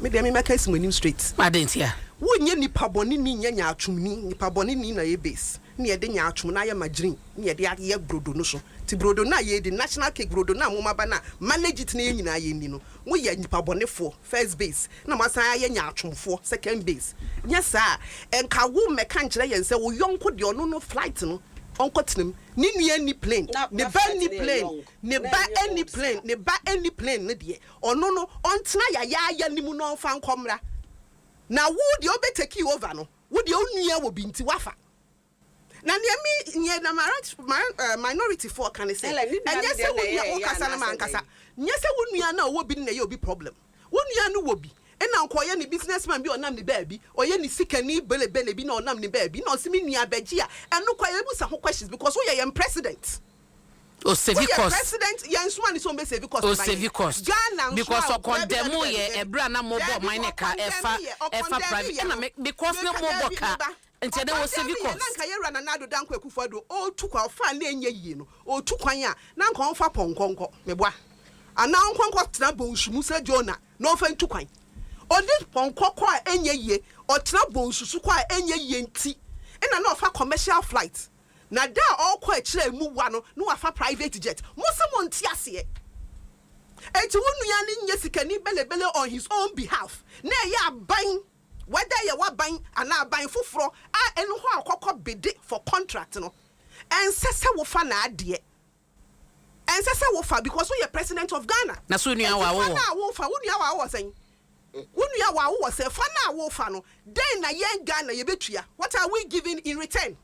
me dem me case mo nim straight madentia wo nye nipa boni ni nyanya atwumni nipa boni ni na ye base ne ye de nya atwum na ye magrin ne ye de ye brodo no so ti brodo na ye de national cake brodo na mo maba na manage it na ye nyina ye ni no wo ye nipa bonefo first base na masan ye nya atwumfo second base nya sa enka wo me kan kire ye nse wo yonko de ono no flight no onkotinam ni nua ni plane ne ba ni plane ne ba any plane ne ba any plane ne de ono no ontena ya nimu no fa nkomra na wo de obetake over no wo de onua wo binti wafa na ne mi na minority for can say enye se wo nua wo kasa na man kasa nye se wo nua na wo bi na ye obi problem wo nua no wo bi ena nko ye ni businessman bi onam ni baabi oye ni sikani belebele bi na onam ni baabi na osimi nua baji a eno kwa ye busa ho questions because we are president o save cost president yan so ani so be save cost o save cost because o condemn ye ebra na mo bo mine ka efa private na because na mo bo ka nti de o save cost na nka ye rana na do danko akufado o tukwa fa na enye yie no o tukwan a na nka on fa ponkonko meboa ana onkonko tena bonsumu sa jona no fa ntukwan odi ponkoko a enye ye otena bonsusu kwa enye ye nti ena na ofa commercial flight na da all kwa kire mu wa no na wafa private jet mo se mo nti ase enti wonu ya ni nye sikani belebele on his own behalf na ya ban whether ye wa ban ana ban foforo a eno ho akokọ bede for contract no ensese wo fa na ade ensese wo fa because we are president of Ghana na so nua wa wo na wo fa wonu wa wo sen wonu ya wa wo se fa na wo fa no den na yen Ghana ye betua what are we giving in return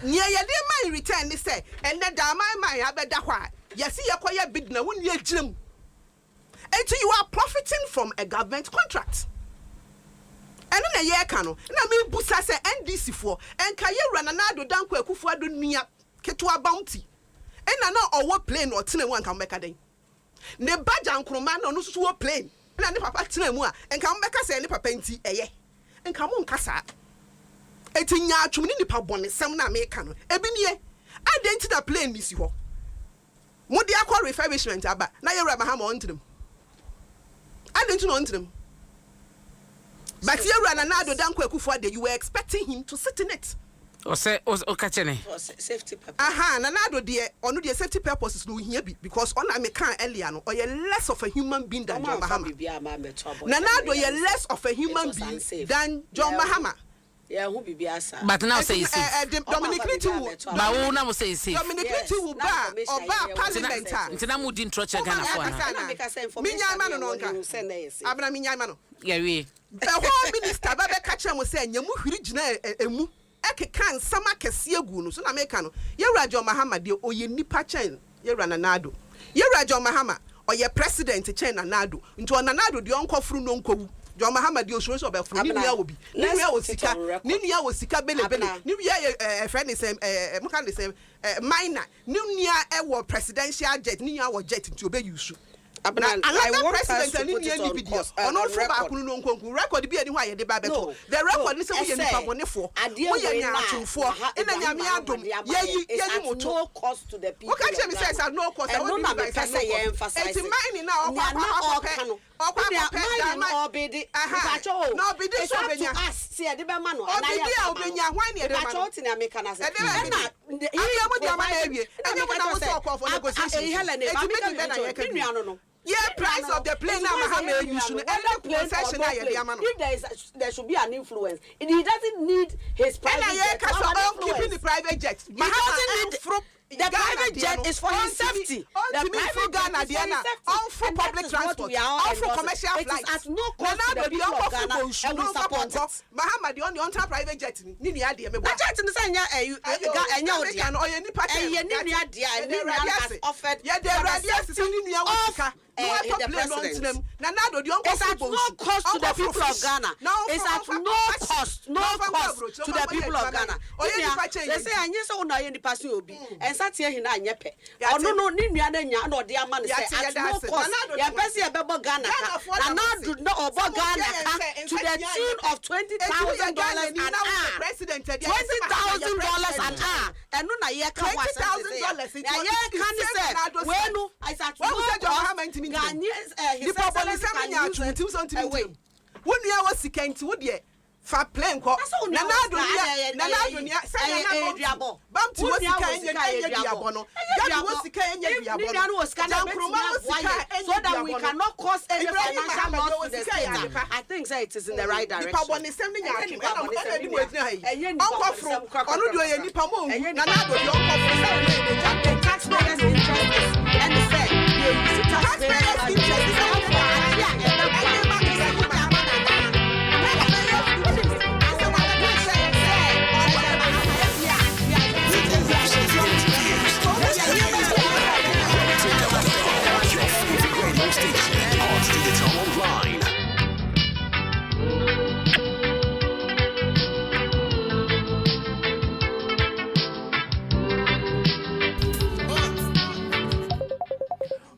nye ye de man in return ni say enne da man abeda kwa yesi ye koye bid na wonu ye girem until you are profiting from a government contract eno na ye ka no na me busa say NDC for enka ye rana na do danko akufo ado nua ketua bounty ena na owo plane or tene wan kan beka den ne baja nkroma na no susu wo plane ena ne papa tene mu a enka mo beka say ne papa nti eye enka mo nkasa etinya atwum ni nipa bone sem na me ka no ebi nie adenti da plane ni si ho mo de akọ refurbishment aba na ye raba ha mo ntrim adenti no ntrim but ye rana na do danko akufo ade you were expecting him to sit in it o say o ka chene safety purpose na do de ono de safety purposes no hia bi because ona me kan earlier no or ye less of a human being than John Mahama na do ye less of a human being than John Mahama yeah who be asa but now say is Dominic Nitiwu ba wo na mo say is Dominic Nitiwu ba oba parliament ntina mu di ntroche Ghana for na minya ma no nka abna minya ma no yeah we the whole minister ba be ka kire mo say nyamu hwiri gina emu ekeka nsama kese egu no so na meka no yewura John Mahama de oye nipa chen yewura Nanado yewura John Mahama oye president chen Nanado nti Nanado de onkofuru no nkowu John Mahama de osoro so be furu ni nua obi ni nua wo sika belebele ni nua friend is mo kan dey minor ni nua e wo presidential jet ni nua wo jet nti obe use abna I want president ni nua ni video ono fo ba kunu no nkonku record bi eni ho aye de ba beto the record ni se wo ye nipa bonefo wo ye nya atwofo ina nyame adom ye moto no cost to the people what can you say no cost I want to say ye emphasize it mine na okwa obedi no obedi so benya see de be ma no na ya obenya hwan ne de ma no na me kana say na iya mo de ma na ewie enye mo na wo so okwa for negotiation price of the plane now Mahama use no any concession na ye de ma no if there should be an influence he doesn't need his private jet keeping the private jet Mahama the private jet is for his safety. The private Ghana Diana all for public transport, all for commercial flights. It is at no cost to the people of Ghana, and we support it. Mahama the only private jet ni ni ade me. That jet is enya enya odi. Oye ni pa. Enya ni ade, ni has offered. Yeah, the radius is ni ni awosika. the president. It's at no cost to the people of Ghana. It's at no cost to the people of Ghana. They say I need so na any person will be. And sat here in Anyepe. Or no, Nina, no, dear man, at no cost. Yeah, Bessie about Ghana. And now do not over Ghana to the tune of $20,000 an hour. $20,000 an hour. And no, I $20,000. Yeah, when I said, what was your Ghanaians? When you was sick, would ye? For playing call. So that we cannot cause any financial loss to the state. I think it is in the right direction. Taxpayers' interest and the taxpayers' interest.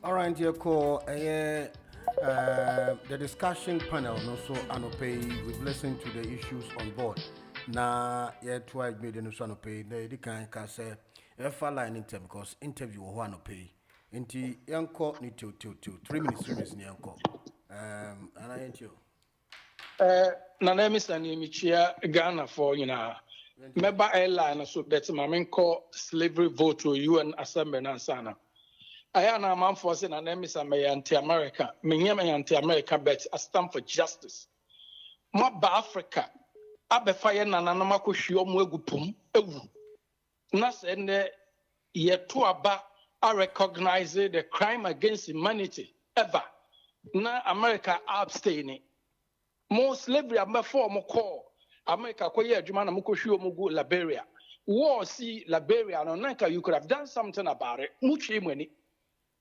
All right, dear call. The discussion panel also Anope. We've listened to the issues on board. Na twice made no Anope. The can say if I line interview because interview one Anope. Inti yanko ni 3 minutes ni yanko. And I ain't you. Na name is Animichia Ghana for member airline so bet my call slavery vote to UN Assembly and Sana. I am a man for saying an emis anti-America. Me anti-America bet I stand for justice. More ba Africa. Abe fire na nanama ko hwio mo agupum ewu. Na se ne ye to aba I recognize the crime against humanity ever. Na America abstaining. More slavery before mo call America ko ye adwuma na mo ko hwio mo go Liberia. War see Liberia no nanka you could have done something about it. Muchi mweni.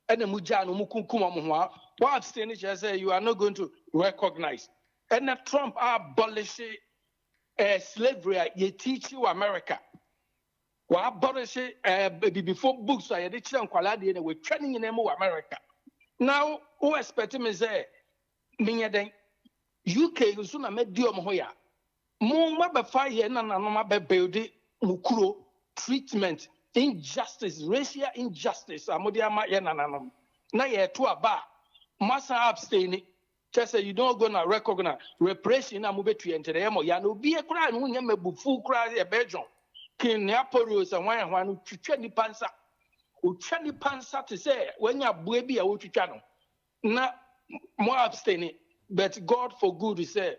And the Mujano Mukunkumwa, what Stanish say you are not going to recognize. And that Trump abolish slavery, ye teach you America. What abolish before books I did and quality and we're training in America. Now, who expect him is there? Meaning UK soon a medium hoya. More by fire and building Mukuro treatment. Injustice, racial injustice. Amodiama yenananum. Na ye to aba. Masa abstain. Just say you don't gonna recognize repression. Amubetu enter emo. Ya no be a cry. No nyame bufu cry a Belgium. King Neapolis and one who cheni pansa. Ucheni pansa to say when ya baby a uchichano. Na more abstaining. But God for good, he said.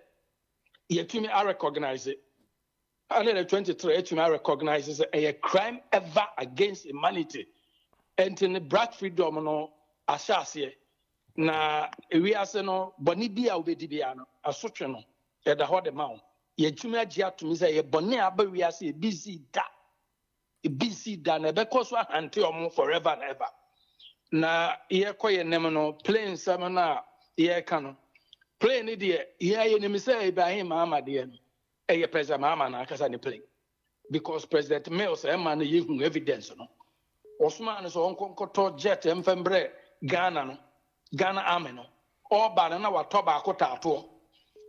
Yet to me, I recognize it. 123 to recognizes a crime ever against humanity. And in the black freedom no ashasie na we ase no boni bia obedibia no asotwe no e da ho de ma wo ye tumi agia to me say ye boni aba we ase busy da na be koso ante omo forever and ever na ye koye nem no plane sam na ye ka no plane de ye nem say Ibrahim Ahmad no President Mahama na akasa ni play because President Mills man yehu evidence no Osman so onkonkoto jet emfembre Ghana army no all ba na watoba akota ato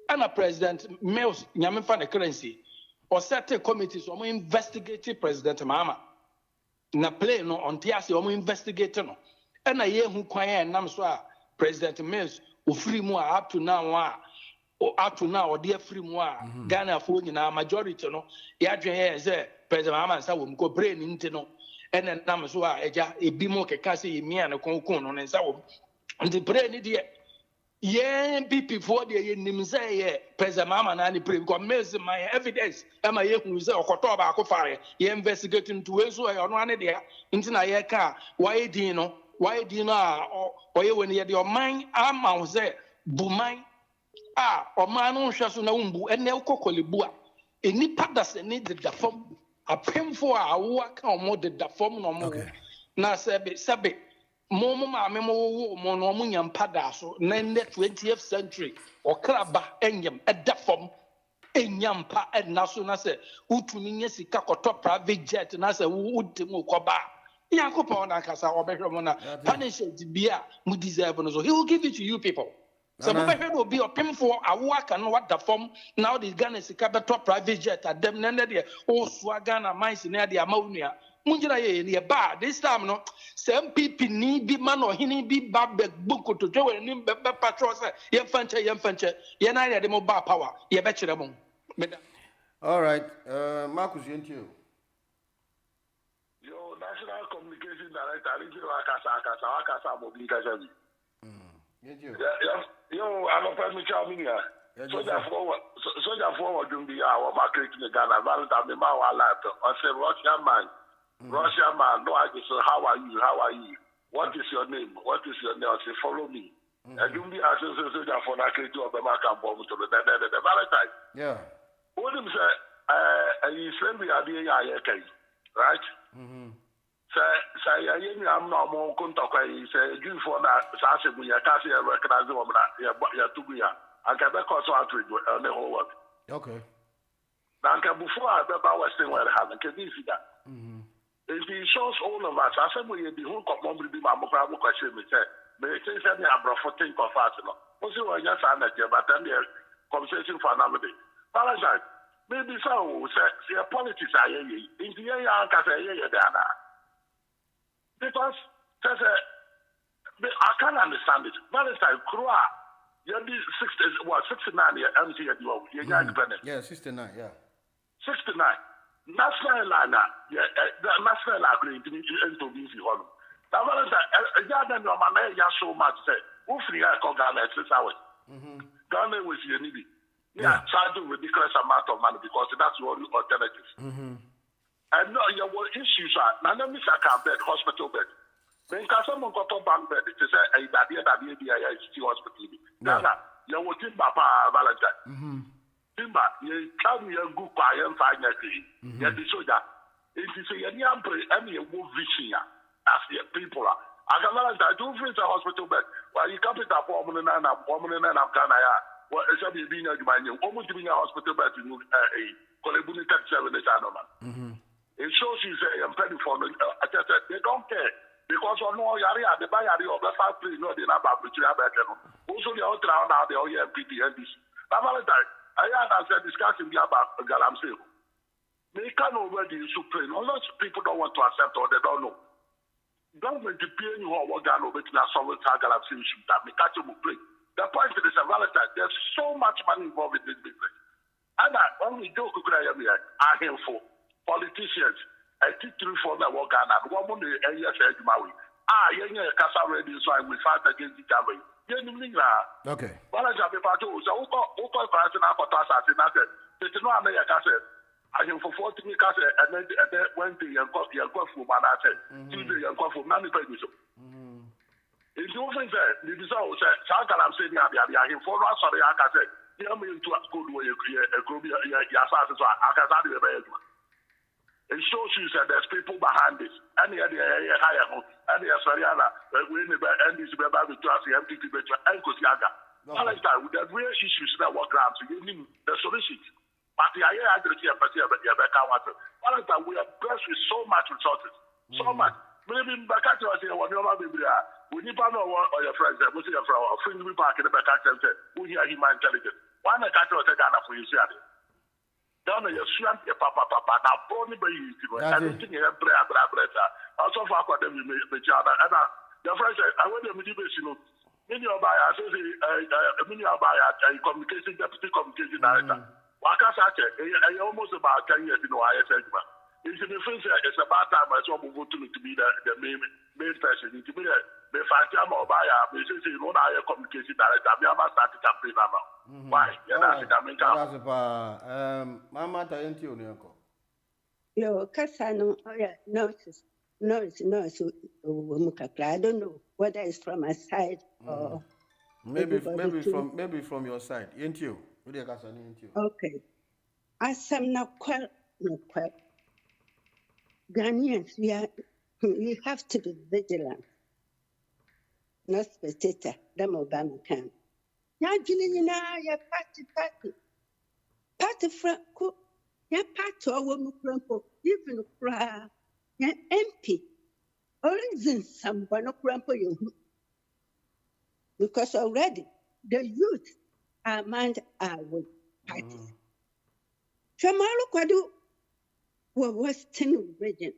ana President Mills nyamemfa na currency or set committees so investigate President Mahama na play no ontiase o investigate no ana yehu kwan enam so a President Mills ofiri mu up to now or dear free moi Ghana for na majority no ya dwen say President Mahama nsa wo mko brain nti no ene nam so a eja ebi mo keka say yemi an konkon no nsa wo nti brain de ye BP for de ye nim say ye President Mahama na ni pray because me my evidence am I hu say okoto ba akofare ye investigate into we so e ono ane de nti na ye ka why din no a oye when ye de your mind am say buman Omano Shasu Naumbu, and Nelcocolibua. Any padas and needed the form, a pin for our work or more than the form no more. Na Sabe, Momo maame mo no mo nyam pada so na in the 20th century okraba enyam edafom enyam pa edna so na se utumi nya sika kɔtɔ private jet na se wudemu kɔba Yankopɔn na kasa obehwe mo na punishment bia mu deserve no so he will give it to you people so mo behwe no be opemfo awo aka no wada fom now the Ghana sika beto private jet adem na de o so Ghana mines na de amawunua munjira ye ba this time no some people ni bi man or hini bi ba be buko to jowe ni be patrol say ye fanche ye na ye de mo ba power ye be kire mo all right Marcus yentio yo national communication director Rijiro akasa mobilize yentio yo I'm a permit chaminia soja forward dum bi our market in Ghana value me ma wa life on say Russian man Russia man, no, I just say, how are you? What is your name? I say, follow me. And you be as a soldier for that to the American bomb to the Valentine. Yeah. What him say, you send me a day, right? Say, I'm not more contact. Say, you for that, Sasha, we are casting a recognize woman, to be a, I can be cause on the whole world. Okay. Now, before I remember Western World, I can see that. It shows all of us. I said, we be who come on with my mobile question. Me say, say, me a brother think of us. No, also, I just understand, but then the conversation for another day. Valentine, maybe so. Say, politics are in the year, I can say, because I can't understand it. Valentine, Croix, you're 69 years empty at you. Yeah, 69, yeah. 69. National line, national agreement to be home. Now, Ghana, no man, so much say, who free I call Ghana 6 hours. Ghana was your needy. Yeah, charging ridiculous amount of money because that's the only alternative. And no, your issues are none of this I bed, hospital bed. Then someone got a bank bed to say, a daddy, hospital. Ghana, you're working Papa Valentine. Timba, you come here, go by and find your thing. Yet the soldier, it is a young any move vision as the people are. I can learn that do free hospital bed while you come to that woman and Ghana. Well, it's a being a man, almost giving a hospital bed to a Colebuni tax 7 man. It shows you say, I'm ready for they don't care. Because on no area, the buyer of the factory, no, they're not about to have a also the outer round out the OEMPD and this. I had answered discussing about Galamsey. They can already supreme. Unless people don't want to accept or they don't know. Government to pay you what Ghana will be to solve Galamsey issue that we catch them play. The point is a Valentine. There's so much money involved in this business. And when we do I hear for politicians, I think 3-4 that work Ghana. One money a year said Maui. Yeah, Casa ready, so I will fight against the Ghana. Okay. Well, I have a part of the question about us. I said, it's not a cassette. I am for 40 cassette, and then Wednesday, you're going for man. I said, Tuesday, you're going for money. It's often said, the result said, I'm saying, I am for us. Sorry, I can say, you're going to a school where you're going to be a it shows you that there's people behind this. And the higher and the Sariana, we never end this about the trust, the MPT, and Kosiaga. Valentine, with the real issues that work around, so you need the solutions. But the idea is Valentine, we are blessed with so much resources. So much. Maybe back at us here, when you're not we need to know what your friends are, we see your friend, or friend we park in the back at them, we hear him intelligent. Why not catch us Ghana for you, see? Down your swamp, your papa, now, born by you, everything you have, also for them, you may be other. And the friends, I want them to be, many of our communication, deputy communication director. Wakasake, almost about 10 years, I said, it's in the friends, it's about time I saw move to be the main person, to be the fact I'm or by a communication director, I am starting campaign now. Why? Mama, thank you, Yo, Casano, no, I don't know whether it's from my side or maybe from your side. Ain't you? Okay. As I'm not quite. Ghanaians, we have to be vigilant. not spectator, them Obama can. Ya Jilina, ya party front cook, ya party or woman crumple, even cry, ya MP. Origin someone crumple you. Because already the youth are mind our parties. Shamalu Kwadu were Western region.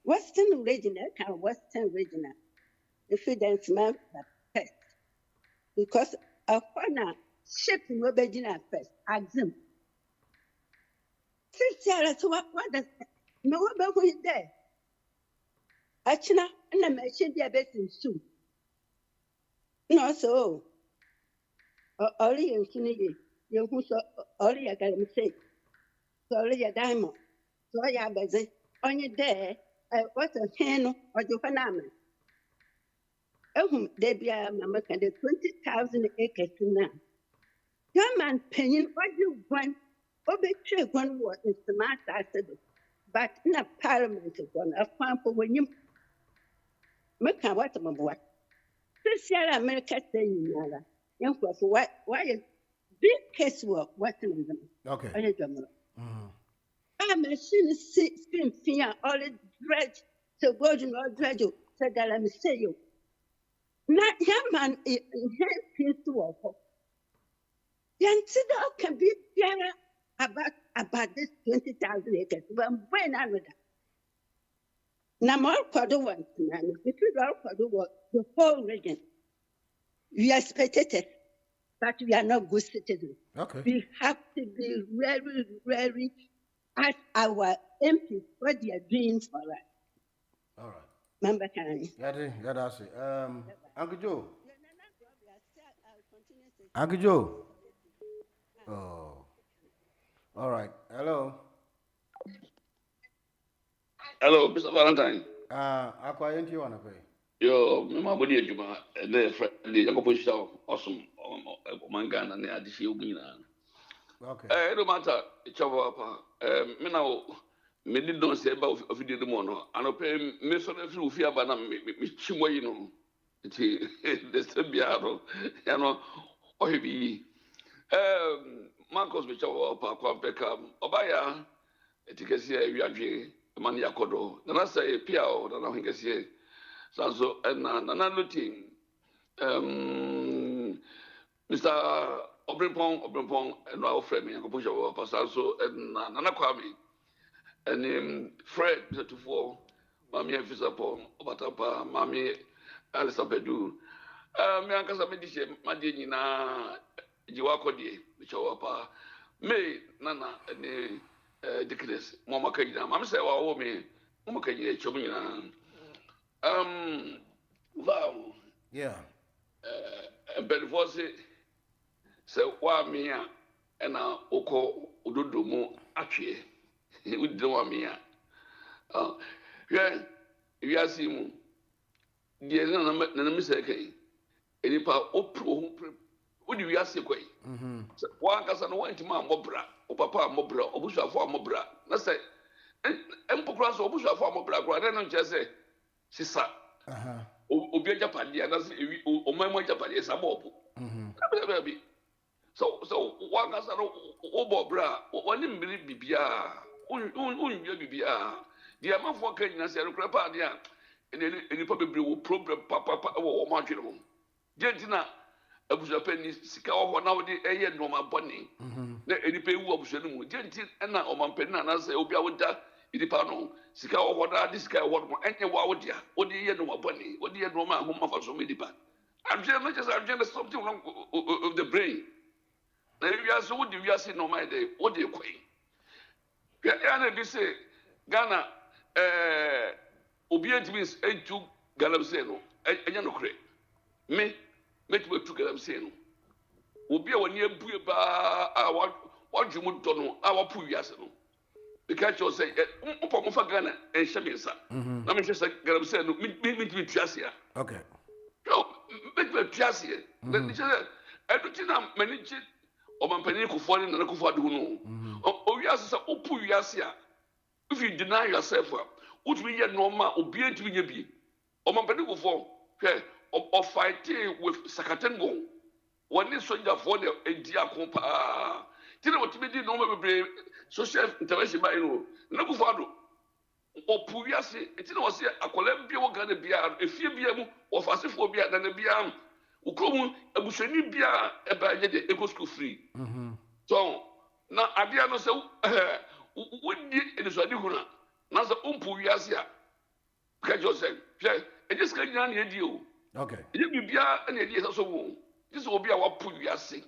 Western region, Western region. If you dance man first. Because a corner ship no begin first. Axim. 6 years, what does no one who is there? Achina, and I mentioned the best in soon. No, so. Only in Sunday, you who saw only a mistake. Sorry, a diamond. So I have a only there. What a hen or Johanna. Oh, they be a mamma can 20,000 acres now. Your man paying what you want. Obey one word is the master, I said, but in a parliament of one, a farm for when you make a what my boy. This year, America saying, young for what? Why is big case work? What's in them? Okay. I'm a screen fear, all it dredge, so go to no dredge, said that I'm say you. Not young man, it peace to work. Yancy can be about this 20,000 acres. When I would. Now, more Quadu wants to man, if you don't work, the whole region. We are spectators, but we are not good citizens. Okay. We have to be very, very at our MP what they are doing for us. All right. Member Kanye. Yeah, that's it. Uncle Joe. Uncle Joe. Oh. All right. Hello. Hello, Mr. Valentine. I quite you on a pay. Yo, my body, Juma, and then the opposition, awesome, Mangana, and the addition. Okay. It don't matter. It's over. Me now, me did not say about a video mono. I don't pay me so that you fear, but I'm chimway, you know. It's the Biaro, you know, or he be. Marcos, which are Papa, Obaya, Eticasia, Yaji, Mania Kodo. Then I say, Piao, then I think I say. So, and another thing, Mr. Obrempong, and our friend, me, and push over Pasaso, and Nana Kwame, and Fred, Mr. Tufo, Mammy Fisapon, Obatapa, Mammy Alisa Bedu, me and Casamedici, Madina, Jiwakodi, which are pa, May, Nana, and Dickness, Mama Kajam. I'm saying, oh, me, Mama Kajam, Chomina. Wow. Yeah. But it was it. So, why me and I oko ududumu actually. We don't want me. Yeah, you are seeing. The other name is okay. Any part opro. What do you ask? One person went to my mobra, or papa mobra, or busha for mobra. Let's say, and Pocras or busha for mobra. I don't just say. Sisa. Obi Japani, and that's Omama Japani, Samopo. So, one has an obo bra, one in Bibia, Bibia. The amount for Kenya, Serapania, and any probably will problem Papa or market home. Gentina, a Bushapeni, Sika, or nowadays, a year no my bunny. Any pay who observe Gentin and now on Penna, and I say, Obia would die. Idipano, Sika or what this guy what any wawadia, what do you know bunny, what do you know my home of so many pan? I'm just something wrong of the brain. Now you are so do you see no my day, what do you quay? Ghana, they say Ghana, obedient means A2 Galamseno, a young crate. Me, make me to Galamseno. Will be a 1 year buba, what you would don't know, our poor yasano. Because you say, Upper Ghana and Shamisa. Let me just say, meet me Tracia. Okay. No, make me Tracia. Then everything I'm managing, or my penny for and a Kufadu. Oh, yes, Upu Yasia. If you deny yourself, would be a normal, obedient to be, or my penny for, or fighting with Sakatengo. One is soldier for the Diaspora. Tell what to be the normal social intervention by you. No fado. Or Puviasi, it was a Columbia Ghana Bia, a few Biamu, or Fasiphobia than a Biam, Ukromu, a Busani Bia, a Bayade, a school free. So now Abiano so when it is a Nihuna, Nasa Umpuviasia. Catch yourself. I just can't hear you. Okay. You be an idea so. This will be our put you are sick.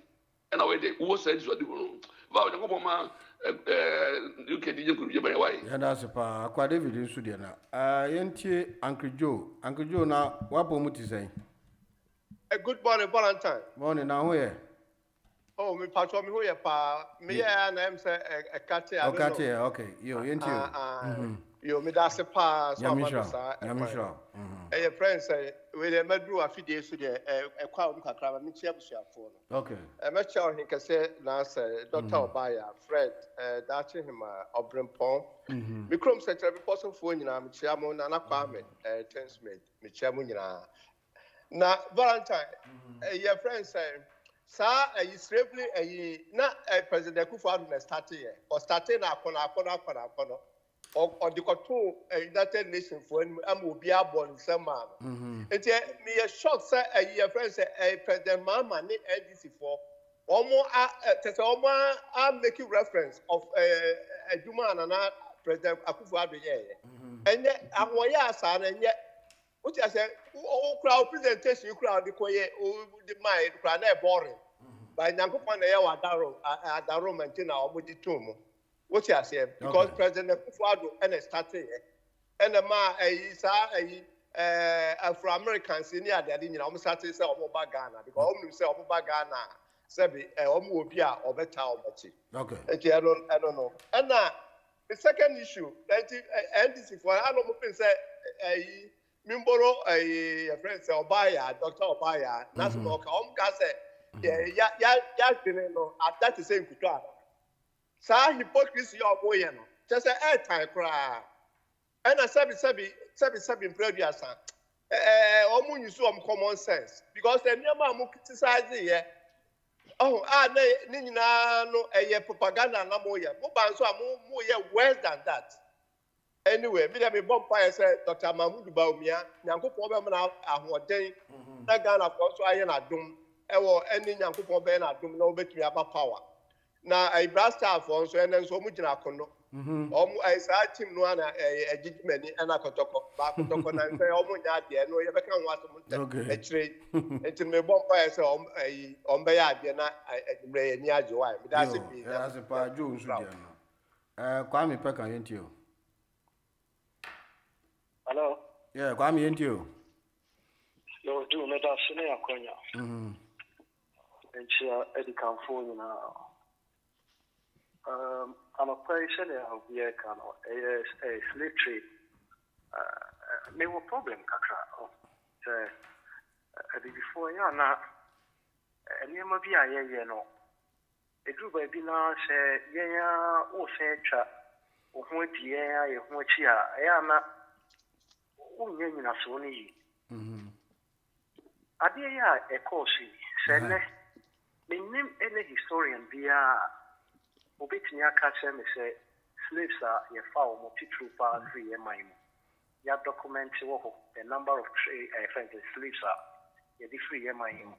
And our day was said to do. Vow the Obama, you can do my way. And that's a pa, quite David in Sudiana. Yenti, Uncle Joe. Uncle Joe, now, what Pomuti say? A good morning, Valentine. Morning, now where? Oh, me patron me who pa me and I'm say a cat. Okay. You Yenti. You me that's a pa so I'm sure. A friend say we the medru afide so de e kwa um kakra me chia busuafo no. Okay. E me chia hin kase na say Dr. Obaya Fred dachi him obrempon. Me krom secretary person fo nyina me chia mo na kwame transmit me chia mo nyina. Na Valentine your friend say sa slavery na President Kufuor na start here or starting na kono or the control United Nations for am obi abon sama it me a shock say your friend say President Mama ni NDC for omo are making reference of Juma na President Kufuor and awoya asa na nye what I say, crowd presentation, you crowd the mind, crowd boring. By Nankupon, Adaro Mantina, or with the tomb. What I say, because President Kufuor and a starting and a ma Afro Americans in the Adina, almost started to say Omoba Ghana, because only say Omoba Ghana, Sebi, Omobia, or better, or better. Okay. I don't know. And now, the second issue, NDC for I don't say, Mimboro, a friend say Obaya, Dr. Obaya, National Kase, that is saying Kutra. Sa hypocrisy of Boyano, just an airtime cry. And a seven previous, almost some common sense, because the Yama criticize here. Oh, Nina, no, a propaganda, no more, Mubanso, more worse than that. Anyway, me bonfire said Dr. Mahmoud Baumia, Yanko problem now are day. That Ghana for so I am a doom. Any Yanko problem at doom no bet me about power. Now I blast out for so and then so much in a condo. I said him no a judgment and a kotoko, back to Toko and say, oh, my dear, no, you can't want to trade. Until me bonfire say, on Bayard, a near Joy. That's a part Jews. Kwame Peka into you. Hello. Yeah, Kwame into you. You do not have seen a conya. And she Eddie Camphor now. I'm a person of the Ekano, a slave trade. May have problem, Kakra. Before you are not a name of the no. A group of dinner say, yeah, or say, or what ye, what ye are, I am not. Unyenya soni adia ekosi sene menim ene historian bia obetini aka che me say slaves are ye fa o motitru pa free mine ya document wo the number of slaves are ye di free mine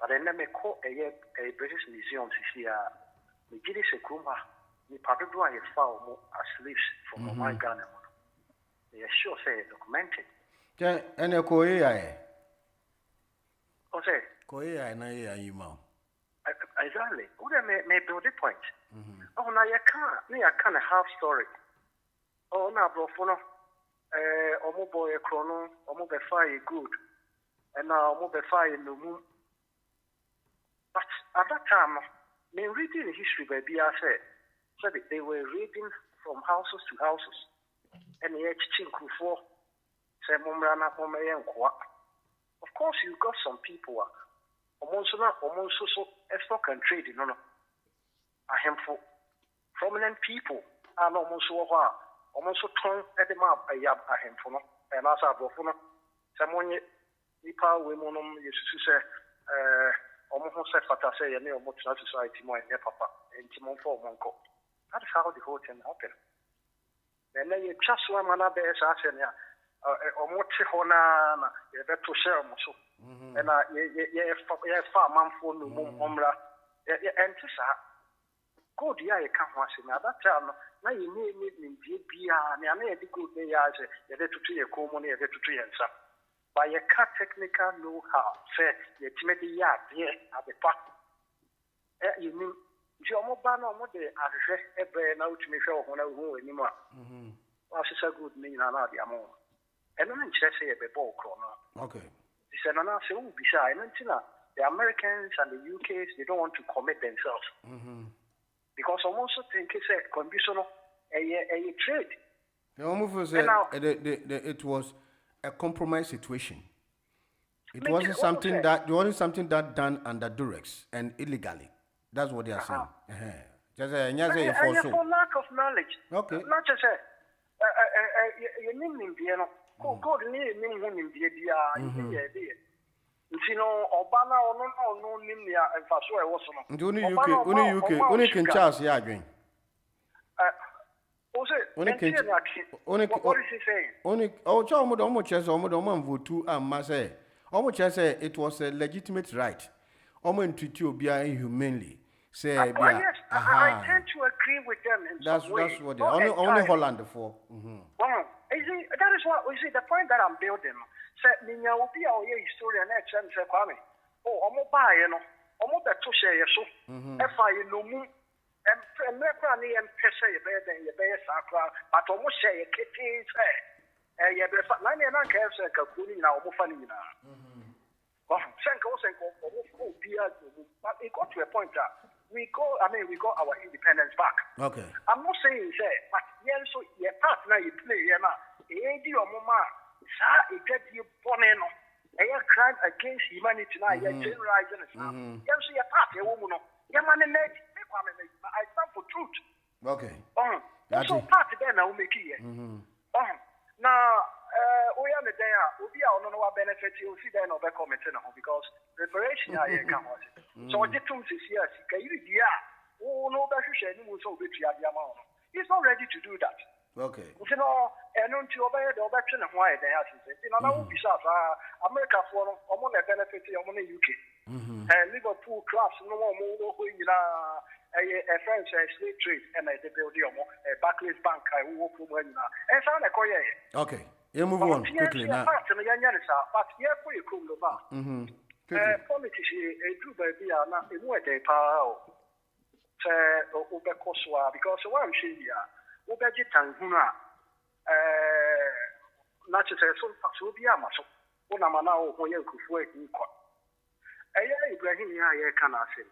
but then me ko a British museum here me gidi se kuma ni padodo a ye fa o slaves from my Ghana. Yes, sure, say documented. Yeah, and a Korea. Oh, say, Korea, and I you know. Exactly. Who may build a point? Oh, now you can't half story. Oh, now, Brofono, Omo boy, a chrono, Omo be fire good, and now Omo be fire no moon. But at that time, me reading history, baby, I said they were reading from houses to houses. And the Chinku for say Mumrana of course, you've got some people almost so stock and trade, a handful prominent people are almost so almost so turn at the map a handful, and as I brought someone nipa we mo no yesusu say omo ho say fata say ye ne omo tena society mo ye papa enti mo for mo nko. That is how the whole thing happened. Then you just one man be say ya omo te ho na ye beto share mo so. And ye fa manfo no mo omra ye enti sa God ya ye ka ho ase na that time na ye ni die bia na na ye di good ya say ye de tutu ye ko mo na ye de tutu ye nsa. But you can't technical know-how. Say, you timid ya dear at the park. You mean, if you're more banner, what they are every now to me show when I go anymore. Was a good mean another amount. And then just say a ball corner. Okay. He said, no, so be shy. And the Americans and the UKs, they don't want to commit themselves. Because I also think it's a conditional a trade. The almost said it was a compromise situation. It wasn't something that done under duress and illegally. That's what they are saying. Just for lack of knowledge. Okay. Not just you name Indian. God name India. You know, Obama or no Nimia and Faso was on. Only can Charles Yagrin. What is he saying? Only almost vote and say almost say it was a legitimate right. Almost treat you inhumanely. Say yes, I tend to agree with them in some way. That's what they only Holland for. That is what we see. The point that I'm building. Say, Ninya will be our historian next and say, Kwame. Oh, I'm buy, I'm to share so. If I know and Mercury and Pessa, you bear than your bear sacra, but almost say a kitty say. You better not care, say, Kakuni now, Mufanina. But it got to a point that we got our independence back. Okay. I'm not saying say, but yeah, so your partner you play, or mama, it get you boneno. A crime against humanity now, you're generalizing it now. Yeah, so your party, a woman, your man, I stand for truth. Okay. So party then I will make it. Now, we are there, we are on our benefit, you'll see then over commenting because preparation I come with it. So I did 2 6 years, oh, no, that's a shame, he's not ready to do that. Okay. You know, and until obey the election and why they have to say, you know, now we shall America for a benefit on the UK. And Liverpool clubs no more a French slave trade and a building a Barclays Bank I work from when and found a courier. Okay. You move on quickly now. But here for you come about. Politics a true baby are not in what they power. Because one she Ubejitan Huna Natural Sobiama. Unamana or Yanku in court. Ibrahim can I say.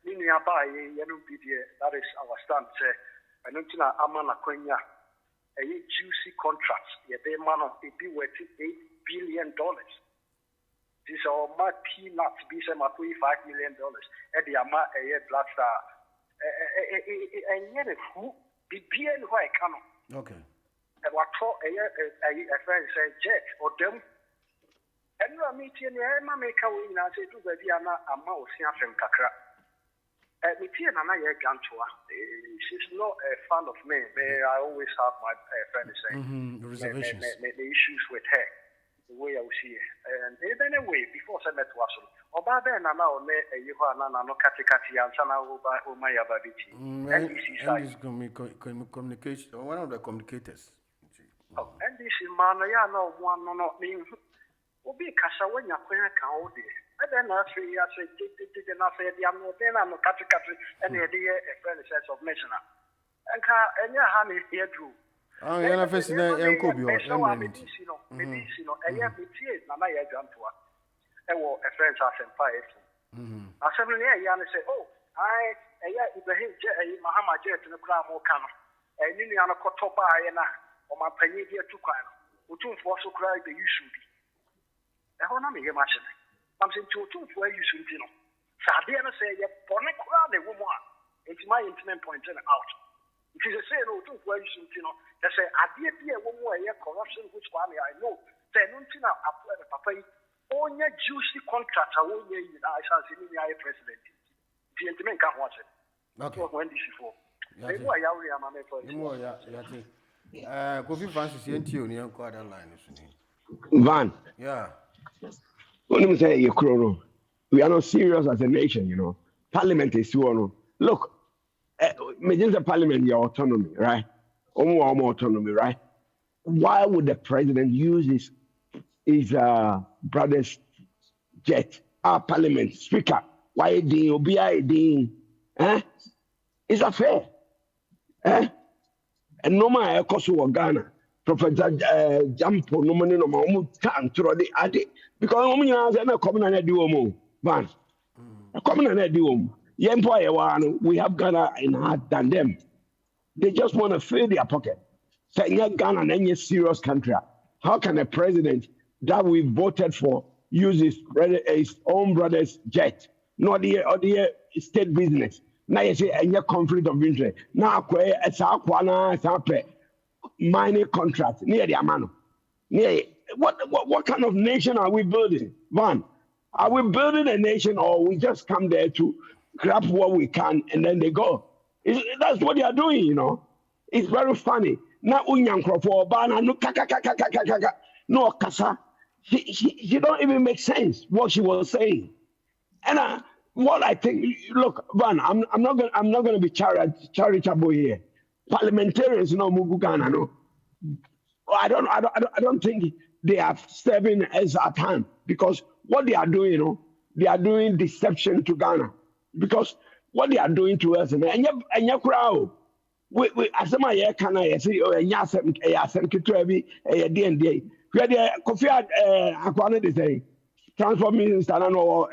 Linia by that is our stand. I don't know Amana Quenya. A juicy contracts, a day man of it be worth $8 billion. These are my peanuts, be some $5 million. Eddie Ama a black star. And yet, who be being why come. Okay. And what for a friend said, jet or them. And you are meeting Emma make a win and say to the Diana a mouse from Kakra. Me tea and I gone to her. She's not a fan of me. I always have my friends saying reservations. The issues with her. The way I will see her. And anyway, before I met Wassel, Oba then I know you are no Katikati and Sana Oba Umaya Babiti. And this communication, one of the communicators. Oh, and this is Manaya no one not being. Obi Kasa when you're going to count it. And then I say, did not say, I'm not Katikati, and the idea a friend says of National. And your honey here drew. Oh, you're not facing a Kobe or medicinal, and yet me tears, Nana Jantua. And a friend has in fire. I said, yeah, say, oh, Ibrahim Mahama Jet in the Crown or Cano, and Niniana Kotoba, or my penny here to Kano, who too also cried the you should be. I don't know me, I'm saying to where you should know. Sabiana say, you're born a crowd, a woman. It's my intimate point out. It is a say, no, to where you should know. They say, I did be a woman, corruption, which one I know. Say no thing papa onye juicy contract onye yi na I say ni I president. The intimate can watch it. Okay. When this before. Yeah. Mo ya we am for. Mo ya ti. Kofi Francis yenti oni en kwa that line so ni. Van. Yeah. When you say we are not serious as a nation, you know. Parliament is one. Look, the parliament your autonomy, right? Almost autonomy, right? Why would the president use his brother's jet? Our parliament speaker. Why did Obi eh? It's a fair. Eh? And no matter cost of Ghana. Professor Jampo no money no more time through the addy because women are not coming and do more. Van, coming and do we have Ghana in hard than them. They just want to fill their pocket. Saying Ghana and any serious country. How can a president that we voted for use his own brother's jet? Not the state business. Now you say any conflict of interest. Now it's a mining contract near the Amano. What kind of nation are we building? One, are we building a nation or we just come there to grab what we can and then they go? That's what they are doing, you know. It's very funny. Now no kasa. She don't even make sense what she was saying. And what I think, look, Van, I'm not gonna be charitable here. Parliamentarians, you know, Mugugana, no. I don't think they are serving as a time because what they are doing, you know, they are doing deception to Ghana because what they are doing to us, and your crowd, we as a man, can I say, oh, and yes, a D&D. We had Kofi Akwane, they say, transport minister, I don't know,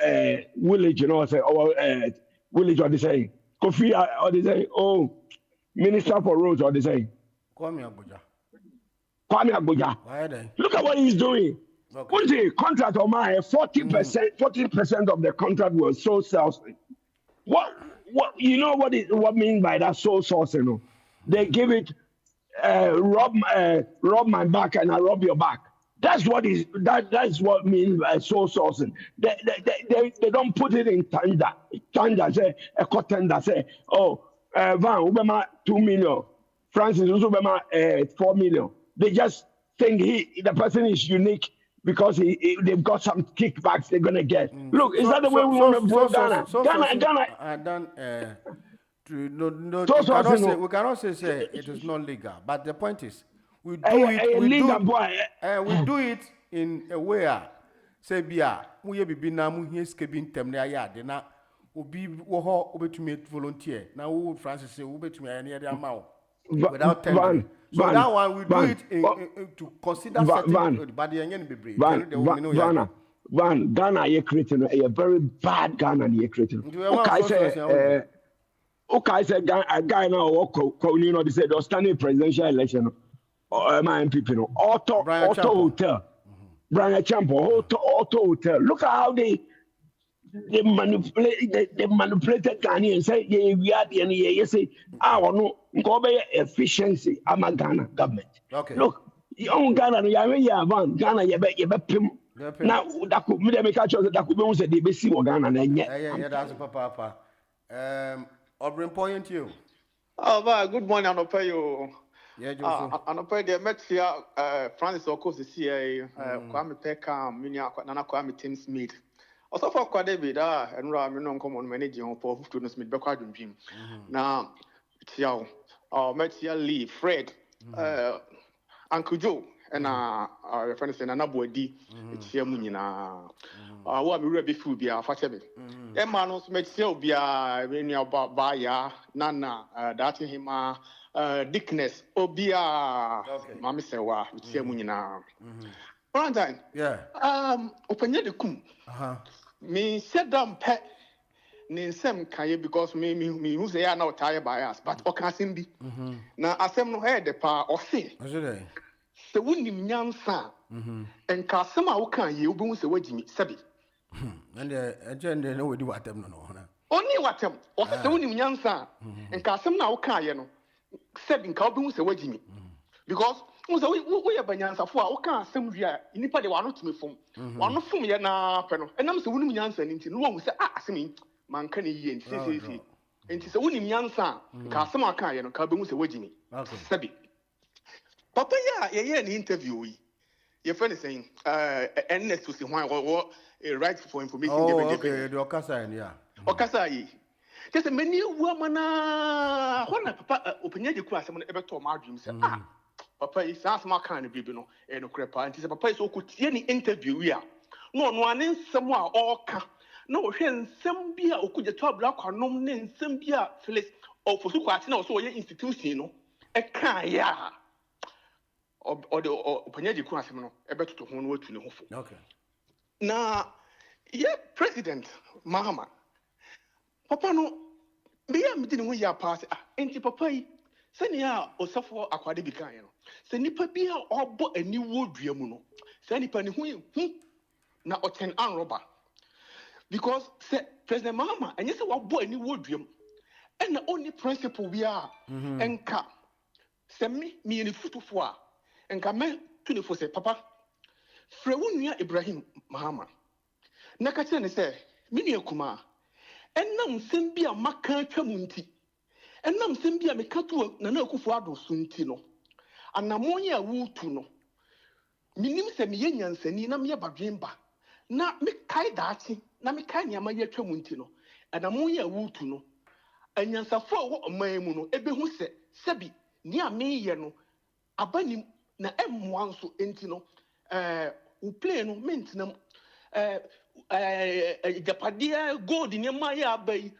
village, you know, say, or village, or they say, Kofi, or they say, oh, Minister for Roads, or they say? Kwame Abuja. Look at what he's doing. What's the contract of mine? 40% of the contract was sole sourcing. What you know what mean by that sole sourcing? You know? They give it rob my back and I rob your back. That's what means by sole sourcing. They don't put it in tender say a contender say, oh, Van Ubema 2 million, Francis Ubema 4 million. They just think the person is unique because they've got some kickbacks they're gonna get. Look, is that the way we want to grow Ghana? Ghana. We cannot say it is not legal, but the point is we do it in a way. Say bia we be na mu hieske bi ntem na ya de na obi wo ho obetumi volunteer na wo Francis say obetumi ya na ama wo without telling. So that one we do it to consider certain but the yen be brave. Van Ghana ye creating a very bad Ghana ye creating. Okay, say a guy now you know they said the standing presidential election my people know Auto Hotel. Brian Champo, Auto Hotel. Look at how they manipulated Ghanaians. Say, yeah, we are the end. You say, no, go by efficiency. I'm a Ghana government. Okay. Look, you own Ghana. You Van Ghana. You bet pim. Now that could make a choice. That could be say they see what Ghana. Yeah, that's Papa. Obrin point you. Oh, good morning. I'll pay you. Yeah, Joseph. I'll pay the Met here. Francis Okos the CIA. Kwame Peka, Minia, Nana Kwame Tim Smith. Also for Kwa David, and Ram, common managing for students with Beckward Dream. Now, Tiao, Met here Lee, Fred, Uncle Joe, and our friends and Anabu D. It's here Munina. What we ready food be our father. Manos met Sylvia, Renia Baya, Nana, that him, Dickness, Obia, Mammy Sewa, it's here Munina. Valentine. Yeah. Open the kum. Me set down pet. Ninsem kaye because me who say are not tired by us, but okasim bi. Now asem no head the pa or say. Se wunim nyansa. And kasema wo kan ye obi se wagimi sabi. And the agenda no we do what them no. Only what them. Or se wunim nyansa. And kasem na wo kan ye no. Sabi nka obi se wagimi. Because Unza we banyansa fo a wo kan asem wi a nipa de wano tumi fom wano fom ye na pe no enam se wonu nyansa ni nti no wo se asem man kan ye nti nti se woni nyansa ka asem aka ye no ka be mu se wagini sabi papa ya ye ni interview yi your friend is saying ns to see why right for information okay the okasa yeah okasa yi just many woman na papa opinion de ku asem no ebeto ma adwum se papa is as ma kan bibi no e no krepa anti se papa is okutie ni interview ya no no ane nsem a oka na wo hwe nsem bia okuje to abla kwanom ne nsem bia Felix ofosu kwate na so ye institution no e kan ya o de opanya ji ku asem no ebetoto ho no watu ne hofo okay na ye president Mahama papa no be ya medi ne ho ya pass enti papa yi senia osofo akwade bi kan no se nipa bi a obo ani wodua mu no se nipa ne hu na oten anroba because se president Mahama enye se wobo ani wodua mu ena oni principle bi a enka se mi ni futufo a enka me tu ne fo se papa frewu nua Ibrahim Mahama na ka kire ne se mi nua kuma enam sem bi a maka atwa mu nti enam sem bi a meka to na akufo ado so nti no anamonye a wutu no minim se me yenyansani na me badwemba na me kai daachi na me kai nyama ye atwa mu nti no anamonye a wutu no anyansafo a wo oman mu no ebehu se sebi ni a me ye no abani na emmoa nso enti no u play no maintenance japadia gold ni ma ya abai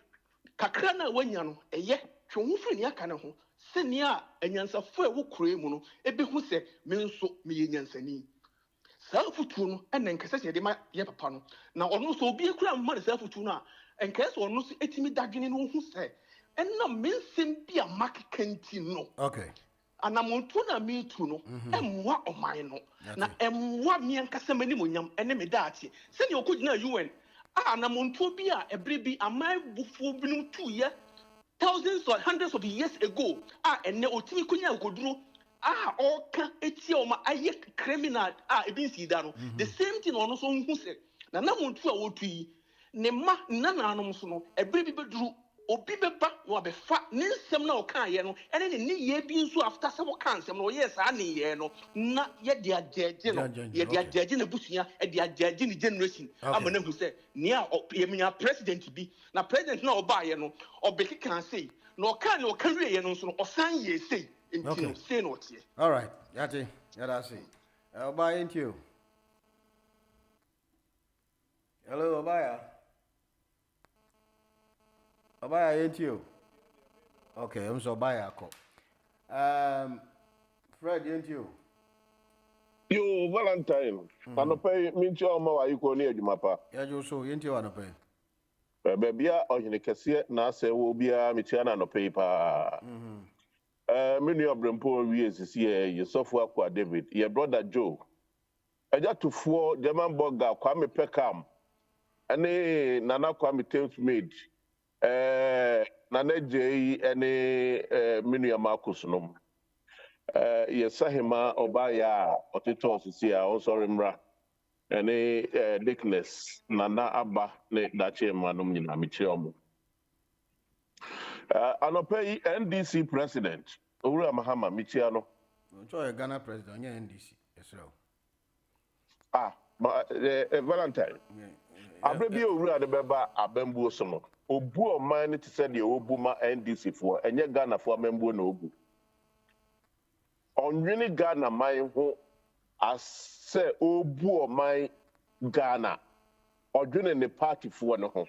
kakra na wanya no eye twon firi ni aka ne ho se ni a anyansafo a wo kure mu no ebehu se me nso me ye nyansani saa futu no enen kese se de ma ye papa no na ono so obi ekura ma saa futu no a enkese ono so etimi dadwene no hu se enna mensem bi a makekanti no okay anamontu na mitu no emwa oman no na emwa miankasa mani monyam ene me daate se ne okugina UN anamontu bi a ebre bi amai bufu binum tuye thousands or hundreds of years ago ene otimi kunya okoduro oka etie o ma aye criminal ebi nsi no the same thing ono so hu se na namontu a wotu yi ne ma nananom so no ebre bi beduru obi beba no abefa ne nsem na oka ye no ene ne ye bi nso after se wo kan nsem no yes ne ye no na ye de ajeje no ye de ajeje na busua e de ajeje ne generation amana hu se ne a ye menya president bi na president na oba ye no obeki kan sei na oka ne oka wie ye no nso no osan ye sei enti no sei no tie all right yati yada sei oba into you hello obaya Obaya ain't you? Okay, I'm so Obaya. Fred, ain't you? Yo, Valentine. Anope, minti o ma you ko ni adwumapa. Ya jo so, ain't you anope? Bebia o hene kese na ase wo bia mitia na anope pa. Menu obrempo wie sisi ye sofo akwa David, your brother Joe. Eja tufo German burger kwa me pekam. Ane nana kwa me Thames made. Nana J ene minu Marcus nom yesahima obaya otito sisi a sorry mra ene Dickness nana aba ne dache manom nyina michi omo anopai NDC president Owura Mahama michi ano so Ghana president nya NDC esro Valentine abrebi Owura de beba abembu somo obu oman ne tse de obu ma NDC fo enye Ghana fo amembu na obu onwini Ghana man ho ase obu oman Ghana odwene ne party fo ne ho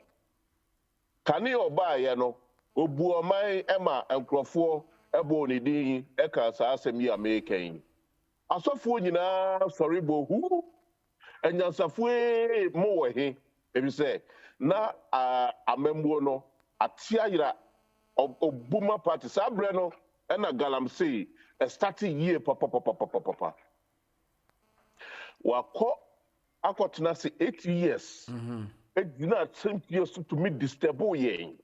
kane oba ye no obu oman ema enkrofo ebo ne din e ka sa asem yi American asofo nyina sorry bo hu enyansafo mo we he ebi say na amembuo no atiayira obuma party sabre no na galamsey starting year papa wako akotena se 8 years edina 10 years to me disturb yen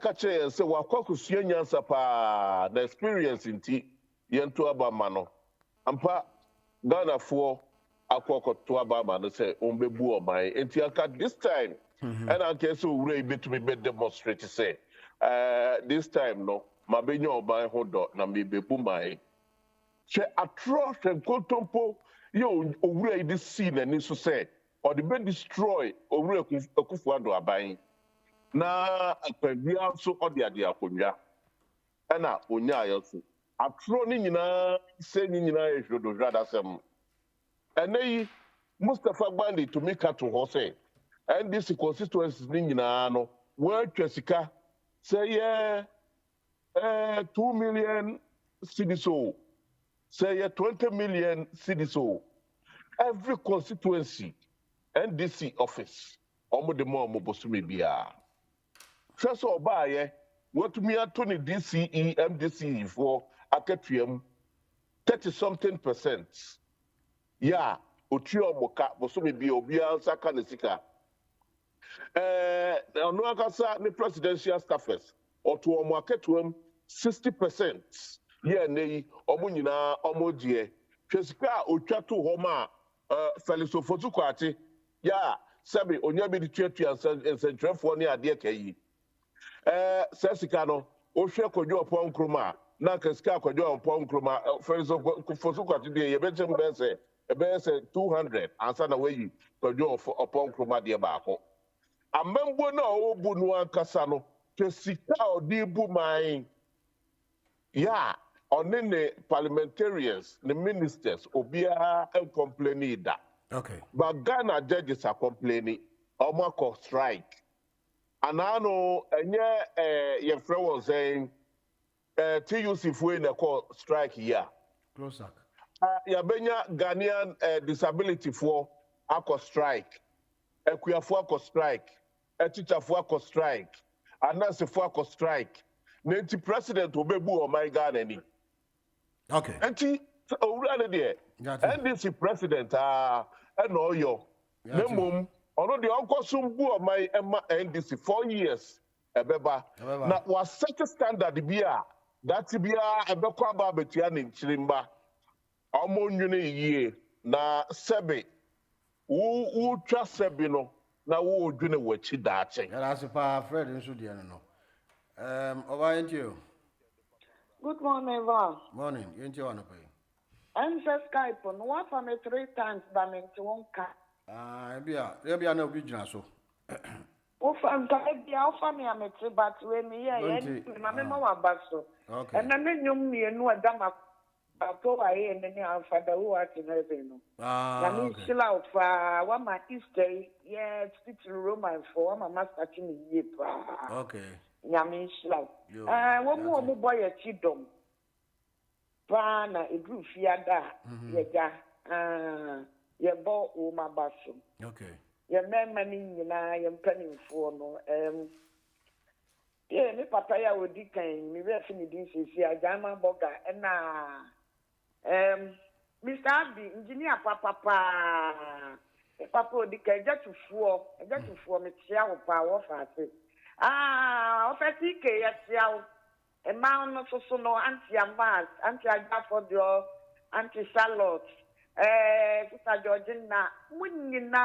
ka che se wako kusua nyansa pa na experience nti yɛnto aba ma no ampa Ghanafoɔ akɔkɔto aba ma no sɛ ɔmbɛbu ɔman enti anka this time ɛna anka sɛ owura yi bɛtumi bɛdemonstrate sɛ this time no mabɛnya ɔman ho dɔ na mebɛbu man hwɛ atorɔ hwɛ nkontompo yɛ owura yi de sii n'ani so sɛ ɔde bɛdestroy owura Akufo-Addo aban na akwadua nso ɔde ade akonnwa ɛna onyaayɛ so atorɔ ne nyinaa sɛ ne nyinaa yɛ hwɛdohwɛdasɛm ɛnɛ yi Mustapha Gbandi tumi ka to hɔ sɛ NDC constituencies ne nyinaa no wɔatwa sika sɛ yɛ 2 million cedis o sɛ yɛ 20 million cedis o every constituency NDC office ɔmo de ma ɔmo bosome biara hwɛ sɛ ɔbaayɛ wɔtumi ato ne DCE MDCE foɔ akatuam 30-something%. Yeah, otua ɔmo ka bosome bia obiara nsa ka ne sika ɔno akasa ne presidential staffers ɔto ɔmo akatuam 60%. Yeah, nei ɔmo nyinaa ɔmo deɛ hwɛ sika a otwa to hɔ ma Felix Ofosu-Kwakye ya sɛbi onya bi de tuatua nsɛntwerɛfoɔ ne adeɛ ka yi sɛ sika no ohwɛ Kwadwo Ɔpɔn Nkrumah na ka sika Kwadwo Ɔpɔn Nkrumah Felix Ofosu-Kwakye deɛ yɛbɛkyɛm bɛyɛ sɛ 200 ansa na wayi Kwadwo Ɔpɔn Nkrumah deɛ baako amambo na ɔwɔbu no ankasa no hwɛ sika a ɔde bu man ya ɔne ne parliamentarians ne ministers obiara complaining da. Okay. But Ghana judges are complaining. Omako strike. And I know your friend was saying TUC fue na call strike here. Close up. Yabenya Ghanaian disability for ako strike. Ekuya for ako strike. Teacher for ako strike. Anansi for ako strike. Nenti president obebu o my Ghana ni. Okay. Enti owura de NDC president ɛna ɔyɔ na mmom ɔno deɛ ɔnkɔsom bu ɔman ɛma NDC 4 years ɛbɛba na wasɛte standard bi a date biara ɛbɛkɔ aba abɛtua ne nkyirimba ɔmo nwene yie na sɛbe wotwa sɛbe no na wodwene w'akyi daakye yɛrase paa Fred nso deɛ no ɔba yɛntie o. Good morning, Val. Morning, yɛntie wa no pɛ. I'm just Skype on one for me 3 times, but me to one car. Ebia na obi gyina so. O fa me am it, but when me my mama wa baso. Okay. And then nyum me no adama apo wa and then alpha da who at in heaven. Na me still out for one my Easter, speak to Roman for my master me ye pa. Okay. Nyame still. One more boy a chidom. Bana edru fiada yega yebo o mabaso. Okay. Ye memma ni nyina ye mpanimfo no me papa ya wodi kan me refi ni din sisi agama boga na Mr. Abi engineer papa odi kan ejatufuo me tia wo pa wo fa ase ofeti ke ya tia wo man no so no anti-amas, anti-agafodio, anti-charlotte, Sister Georgina, Munina,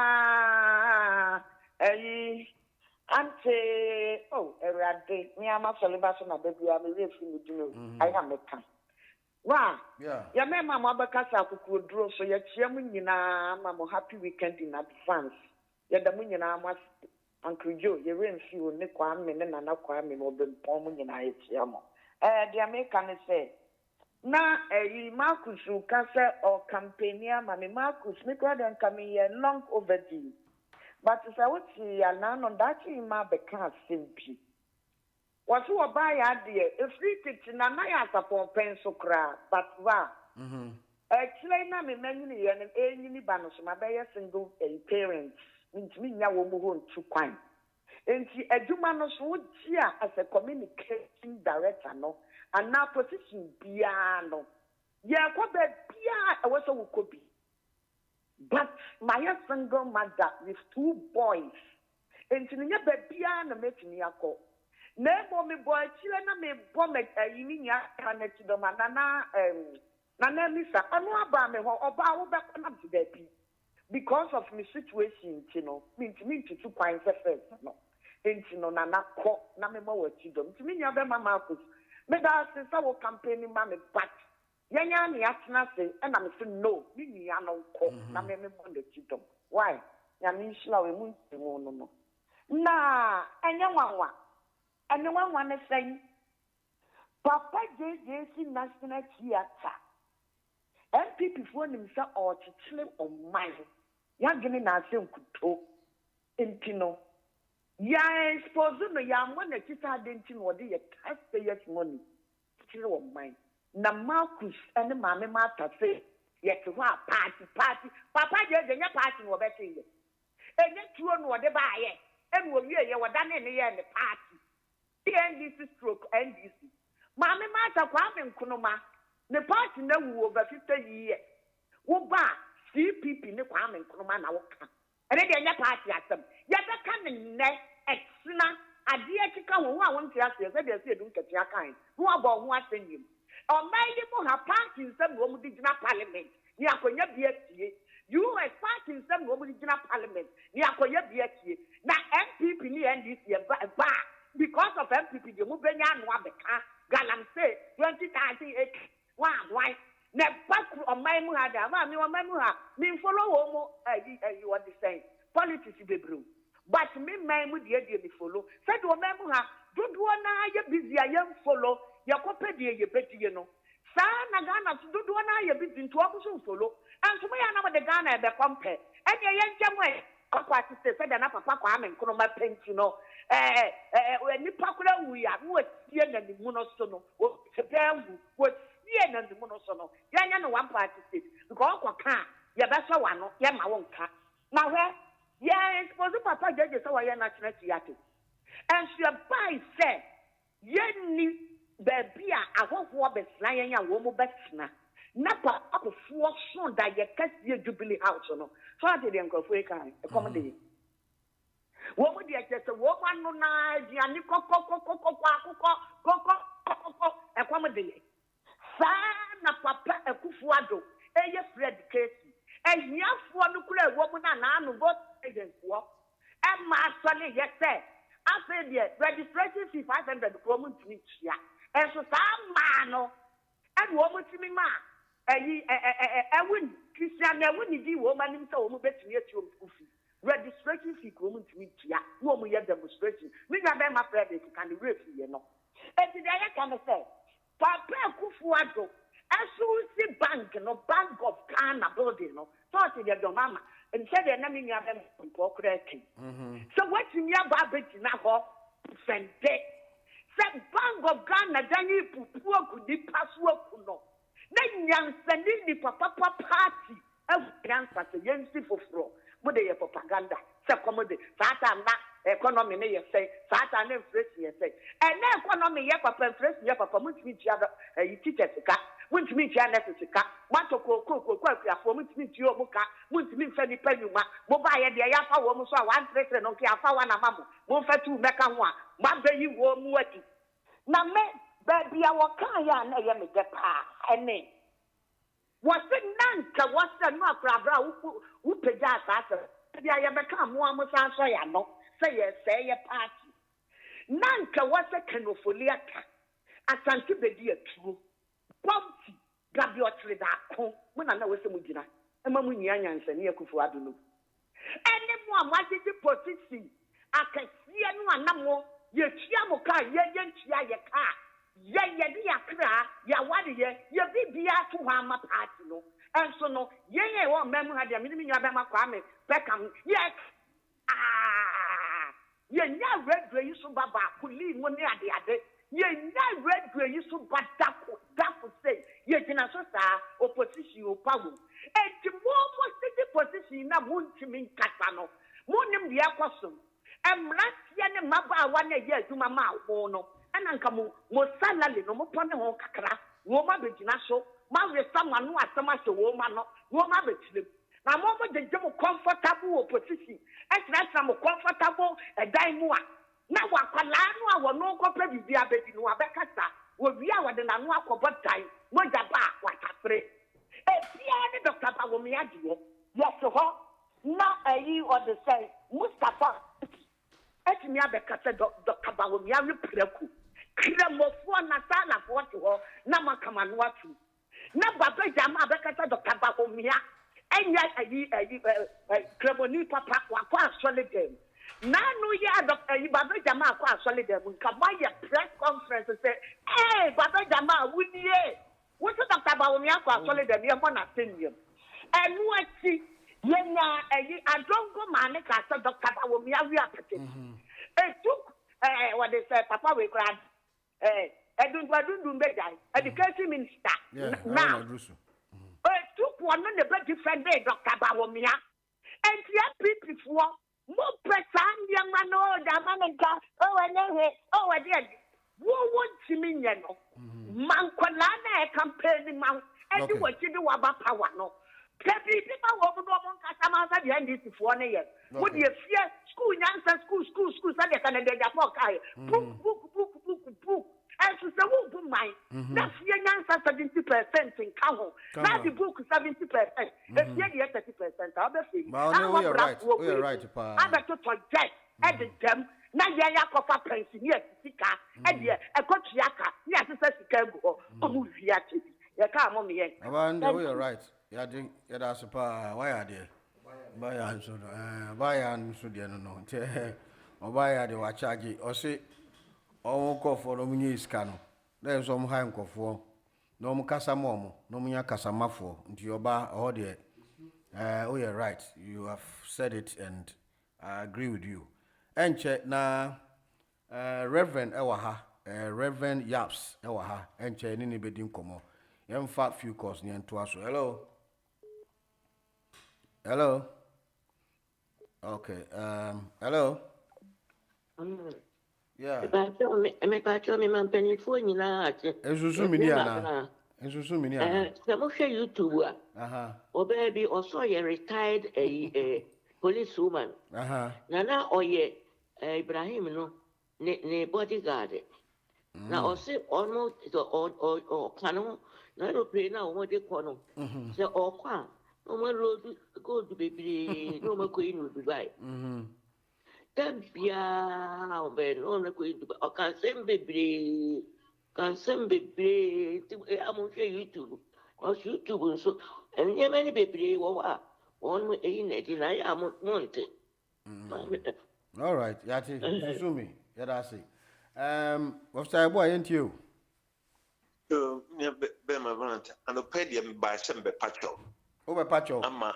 Erade, me am a celebration of baby, I'm a real I am a can. Wow, yeah, Mamma Bacasa could draw so yet, Yamunina, Mamma, happy weekend in advance. Yet the Munina must. Uncle Joe, you rin few Niquam and Anaquam or the Pomon and I yamo. The American say, na Marcus Casa or Campania, Mammy Marcus, Nicola and coming here long overdue. But as I would see a nun on that in my becas simply. What you buy idea, a free kitchen, and I ask upon pencil cra, but va. Actually, na me many and any banos, my bear single a parents. Me nya wo mu ho ntu kwan enti adwuma no so wogia as a communicating director no and now position bia no ye kwa be bia e wo so wo kobi but my single mother with 2 boys enti nya be bia na metini akọ Nemo me boy chilena me bomb yiminya kaneti do manana nana misa ono aba me ho oba wo be kona to be because of my situation, you know, me to 2 points first, no. Enti no nana ko na me mo wati dom. Ti me nya be mama ko. Me da se sa wo campaign ma me back. Yanya ne atena se e na me say no, me nia no ko na me mo wati dom. Why? Ya me shila we mu ntimo no no. Na enya nwanwa. Enya nwanwa ne say Papa JJC National Theatre. MPP for him say or chichile on mine. Ya gini na ase nkuto. Entino. Ya expose no ya mwana chita denti no de ya taxpayers money. Chichile on mine. Na Marcus ene mame mata say ye to wa party. Papa je nya party no be say ye. Enye tuo no de ba ye. En wo wie ye wodane ne ye ne party. NDC stroke NDC. Mame mata kwa me nkunoma. The party na wu over 50 years. Wo ba CPP ne kwa me nkonoma na wo ka. Ene de nya party asem. Ya be ka ne exna ade akika wo a won tia se de se edu nketia kan. Wo abo ho asenyim. O mai di mo ha party nsem wo mu di gina parliament. Ni akonya bia tie. US party nsem wo mu di gina parliament. Ni akonya bia tie. Na MPP ni NDC ba because of MPP de mu benya anu abeka. Galam say 2038 why? Ne back on my muhada, mammy or my muha, me follow homo, you are the same. Politics be brew. But me, my would ye be follow. Said to a memoha, don't one eye busy, I am follow, your copedia, you bet you know. Sana Ghana, do one eye busy into opposition follow, and to me, I know the Ghana the compare. And your young jamway, Papa said, and up a papa, and Kunoma paint, you know. When you pakula, we are what yen and the monosono, what and the monosono. Yanya no one party state. Because what can ya besa one, ya ma won't cut. Now where? Yeah, it's supposed to papa judges our national theatre. And she by said, Yenny Babia, I won't walk best lying and woman bestsna. Napa up a 4 son that you catch your jubilee house or no. So I did Uncle Freakai, accommodate. What would you just a woman no night, Yannico, accommodate? Sana papa ekufuado eye Fred Casey ehia fo no kura ewo mu na na anu go agent wo e ma asole ye say afa de registration fee 500 ko mu ntimi tia enso sa ma no e wo mu timi ma eyi ewin Christian ewin di wo ma nim say wo mu betimi ati o fee registration fee ko mu ntimi tia wo mu ye demonstration mi ga be ma Fred can the rate ye no e ti de ye kan say Papa Kufuado, Asusi Bank, no Bank of Ghana building, no, thought in your mama, and said the name of them for cracking. So what in your babbage now, send it. Said Bank of Ghana, then you could be password. No, then young sending the papa party, a grandpa, young for floor, but they are propaganda, seconded, Satan. Economy ne say Satan and fresh say and economy ya papa fresh ya papa much meet ya teacher sika much meet ya necessika want to ko ya for much meet you muka much meet fe ni panuma mo ba ye de ya fa wo mo so a 133 no ke afa wa na mamo mo fa tu meka ho a ma ba yi wo mu ati na me ba bia wo kan ya na ye me de pa ene wo se nanka wo se no akrabra wo peja asase bia ye be kan mo amusa so ya no say a party. Nanka was a canofoliata. Asante bedi a true. Bumpy, Gabiotri that home when I know what's a mudina. And Mamunian and Sania Kufuadulu. Anyone wanted to position. I can see anyone no more. Ye chiamoka, ye chia ye car. Ye dia cra, ya wadi ye be to Hama party no. And so no, ye one member had a minimum Yabama Kwame, Beckham, yes. Ye nya red gray so baba kuli money ade ade ye nya red gray so badaku say ye gina so sa opposition o power e ti mo city position na muntimi nkata no monim de akoso emratia ne maba wa na ye aduma ma wo no ana nka mo salary no mo pone ho kakra wo ma be gina so ma we sama no atama so wo ma no wo ma be tile na mo de comfortable opposition extra mo comfortable dan mu a na wakwala no a wono kopra bibia bedi no abekasa wo wi a wode na no akobotai moja ba watafre ebia ne Dr. Bawumia die yes ho na ayi or the say Mustafa etimi abekasa Dr. Bawumia repreku kremofo na sala foto ho na makama no atu na baba jama abekasa Dr. Bawumia enya ayi kremoni papa wakwa solidem na no ya Dr. Baba jama akwa solidem nka why press conference say hey baba jama wudie what Dr. Bawumia akwa solidem ye mo na senior enu ati yenya ayi adongo mane ka say Dr. Bawumia wi apete took what they say papa we grad edundum bedai education minister now took one on the different day Dr. Bawumia and the people mo presan young man da manka dear wo want me no man kwala campaign man and do what you do about power no people wo do mon kasama sa de ndi for na ye wo de fear school nyansa school sa de kan de for kai book and to say wo bu mai na fear nyansa 70% in kaho na the book 70% if you get 30% I'll be free you're right pa I to project at the dem na ya kofa pension here sika e de e kotuaka ya sesa sika go o mu via ti ya ka mo me yen abande you're right ya din ya da super why are there buy and so there no che o buy the wa charge o say o ko for no munye iska no there some high nkofo no mu kasa mo no munya kasa mafo nti oba o there you're right you have said it and I agree with you enche na Reverend Ewaha Reverend Yaps Ewaha enche ni bedi nkomo yem fa few course ni ento aso hello okay hello yeah me pacho me man penifo nyina ache esusu mini ana se mo hwe YouTube o baby also ye retired police woman na oye Ibrahim no ne bodyguard na o se almost o kanu na ro play na o mo de kono se o kwa o mo road go to baby no mo ko inu Dubai Tabia o be no na ko inu o kan sem baby ti amo hwe YouTube o YouTube so enye many baby wo wa on mo e na di na ya mo monte all right yati susumi yada say wafta boy yentio ne be ma volunteer and pedia me ba sembe pacho o be pacho amma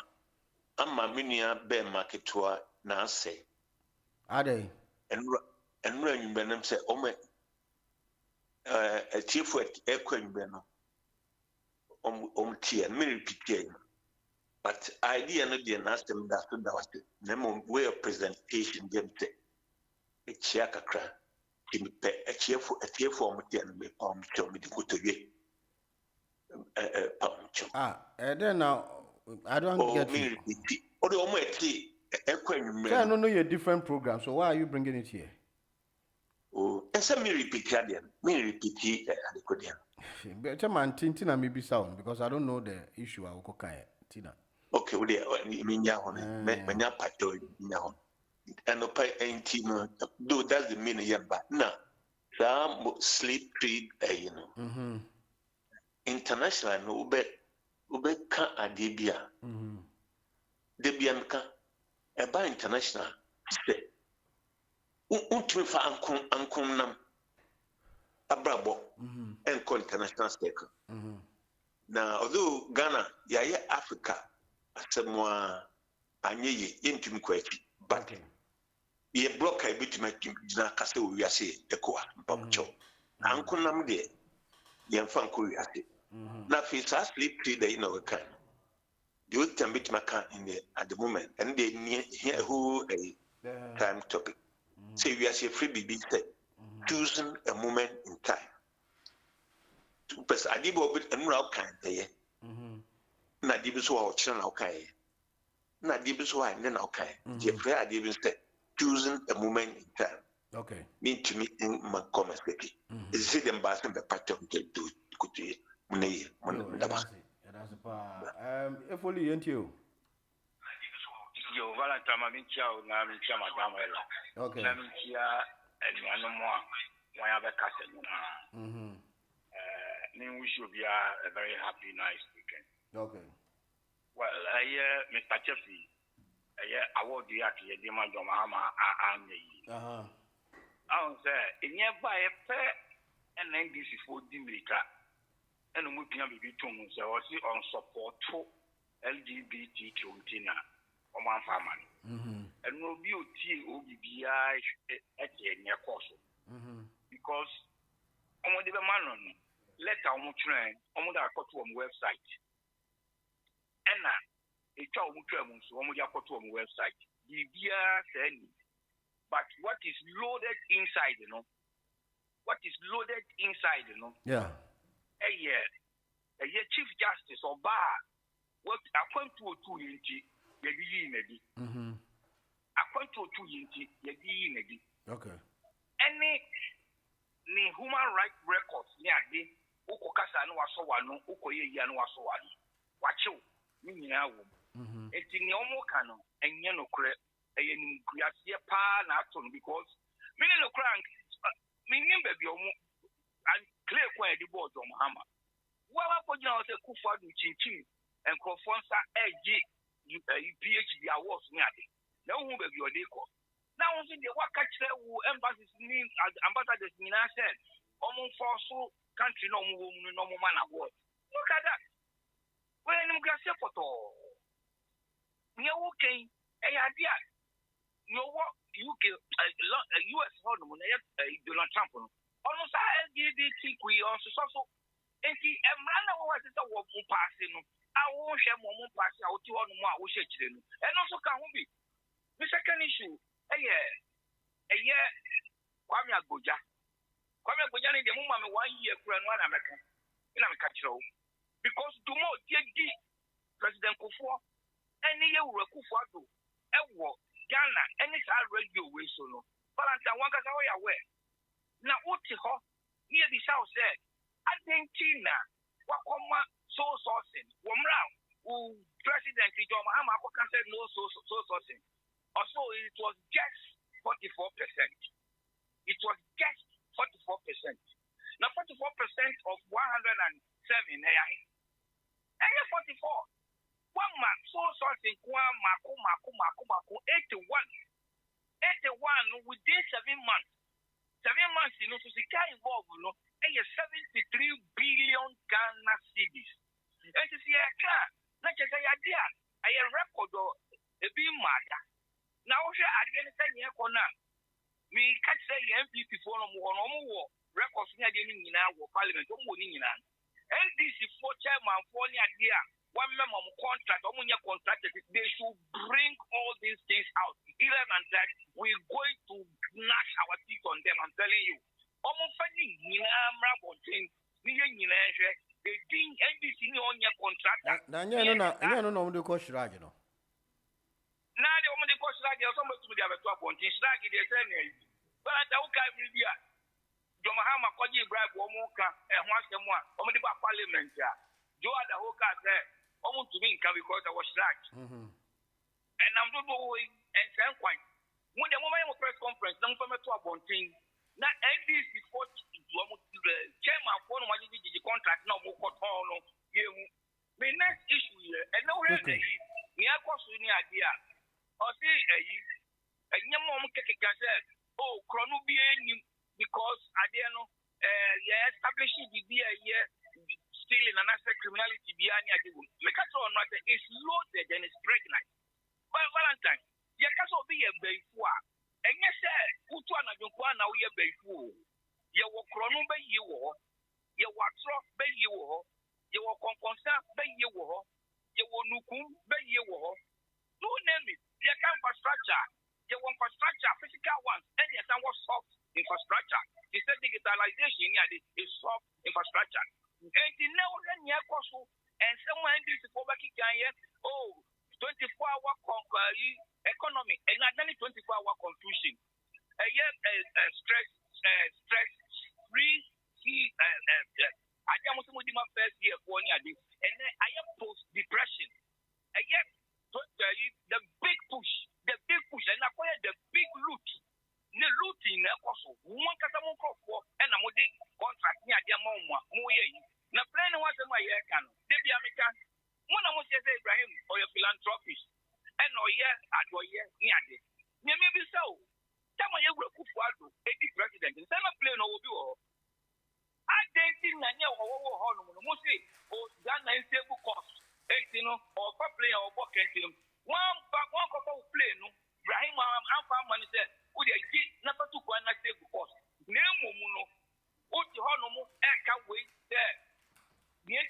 minia be marketwa na say ade enura nyumbenem se o me chief ekwanbe no tie me repeat but idea no dey na stem that was the way of presentation dem te e chia kakra ti me pe e chia for mo tie no me pam cho me di kotodwe pam cho then now I don't get me repeat o de o mo eti ekwanwumre I don't know your different program, so why are you bringing it here? And some me repeat again. Me repeat again. Better man, Tintina may be sound because I don't know the issue. I will cook Tina. Okay, well, me nyahon, me nyapato nyahon. And no pay ain't team. Do that's the meaning here, but now some sleep tree, you know. International no ube ka adebia. Debian ka eba international. Ultimate for Uncle Nam Abrabo and international stake. Now, although Ghana, Yaya Africa, somewhere Anye intimate question, but ye block I bit my Jina we are say Equa, Pomcho. Uncle Nam de Yanfanko, we are say. Now, if it's a sleep 3 days in our kind, you can bit my car in there at the moment, and they hear who a time topic. Say we are free BB said, choosing a moment in time. Because I did bit and now kind there. Nadibus or children okay. Nadibus why then okay. Jeffrey I didn't say choosing a moment in time. Okay. Me to me in my comments, Becky. Is it embarrassing the part of the do could you? If only ain't you. Yo, Valentine, I'm in Chow, now I'm in Chow, Madame. Okay. I'm in Chia, and you are no more. Why have a castle? We should be a very happy, nice weekend. Okay. Well, Mr. Jeffrey, I will be at the demand of Mahama. I say, in nearby a fair and then this is for Dimrika. And we can be two months on support to LGBT Tina or my family. And no beauty OBBI at the near course. Because I'm the man let our train on the website. And now, it's our train on the website. But what is loaded inside, you know? What is loaded inside, you know? Yeah. A Chief Justice or Bar, what I point to 2 inch, maybe. I point to 2 inch, maybe. Okay. Any human rights records near the Ukokasa no Wasowano, Ukoye Yano Wasowani. Watch you, meaning I will. It's in your mocano and Yano Cre, a Yasia Pan Aton because meaning the crank, meaning baby, and clear where the board on Hammer. Well, I put you out a Kufadu Chinchim and Crofonsa AG PhD awards near the. No one will be your deco. Now, the Wakacha embassies mean as ambassadors in I said, almost for so country no man award. Look at that. When you get separated, you're okay. A idea. You know what? UK, US, Donald Trump. Almost LGBT also. And see, a man was a walk passing. I won't share more passing out to one more. I will share them. And also, can be the second issue. Kwame Agoja. Kwame Agoja ni the moment 1 year for one American. In America, because to more DD President Kufuor, any year we Kufuor, Ghana, any radio way so no. Valentine one kasa way aware. Now what near the south said, Argentina, Wakoma so sourcing, Womra, who President John Mahama said no so sourcing. Also, it was just 44%. It was just 44%. Now, 44% of 107, and 44. One mark, so something, 81. 81 within 7 months. 7 months, you know, to see involved, you know, 73 billion Ghana cedis. And to see a car, not just a idea, a record of a being matter. Now, again, we catch the MP before more records near the Parliament, and this is for chairman for the idea. One member contract, they should bring all these things out. Either than that, we're going to gnash our teeth on them. I'm telling you. Almost finding they think NBC on your contract. No, the question, you know. Now the only question I get somebody to have a 12 inch like they say, but I don't care if you are. Jomahama Koji bribe Womoka and once the one, only about Parliament. Joe the Hoka said, almost to me because I was right. And I'm not going and same point. When the moment of press conference, don't come to a bonting. Now, NBC before the chairman for the contract, no more cotton. The next issue here, and no really, we are questioning the idea. Or see, a young mom said, oh, Chronobian, because I didn't know, establishing the year stealing and asset criminality behind the wood. Because it's loaded and it's pregnant. But Valentine, you can't be a baby. And yes, sir, who to another one now, you're baby. You were Chrono by you, you were Trop by you, you were Conconsa by you, you were Nukum by you. No name it. You can infrastructure. You want infrastructure, physical ones. And yes, I was soft infrastructure. He said digitalization is soft infrastructure. And the now near Kosovo and someone this for back here. Oh, 24-hour economy and not only 24-hour confusion. stress free I am also my first year for and then I am post depression. The big push, and acquire the big loot. The loot in also one customer for and I'm contract near their mom. Now, plan was my year can. They be American. One of us say Ibrahim or your philanthropist. And no year at your year near this. Maybe so. Tell me you will cook for 80 president. Instead of playing over you. I don't think that you are mostly or Ghana is table cost. Or play or work and one couple play no. Ibrahim and farmer said, would you get number 2 for an table cost? Nemo. What you know, I can't wait there. Yes,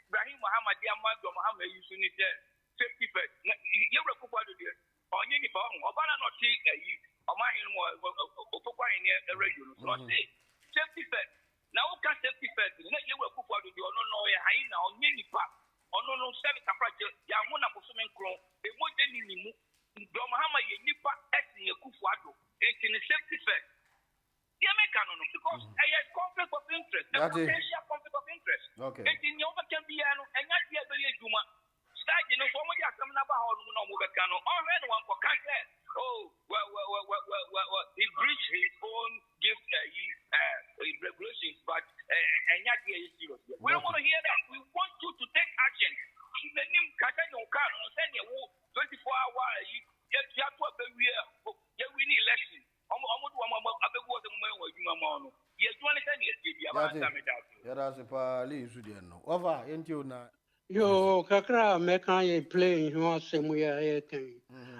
Ibrahim Muhammad Yamad Muhammad using it there. 50 first. You were cooked there. On any phone, or not see a mine or a regular. So I say, 50 first. Now, can 50 first. You were cooked there. You don't know a hyena on any part. On no 7 approach. Yamuna Musuman Crow. They won't any move. Muhammad Nipa S in your Kufuado. It's in the 50 first. Because I had conflict of interest, a potential conflict of interest. Okay. And in your can be and not be a very Juma. Start, somebody has come about how no Mugano, or anyone for cancer. Oh, well, he breached his own gift regulations, but and yet he is serious. We don't want to hear that. We want you to take action. The name Catano car on send you 24 hours, you have to be real. You win election. Yo, Kakra, Mekan playing who are somewhere.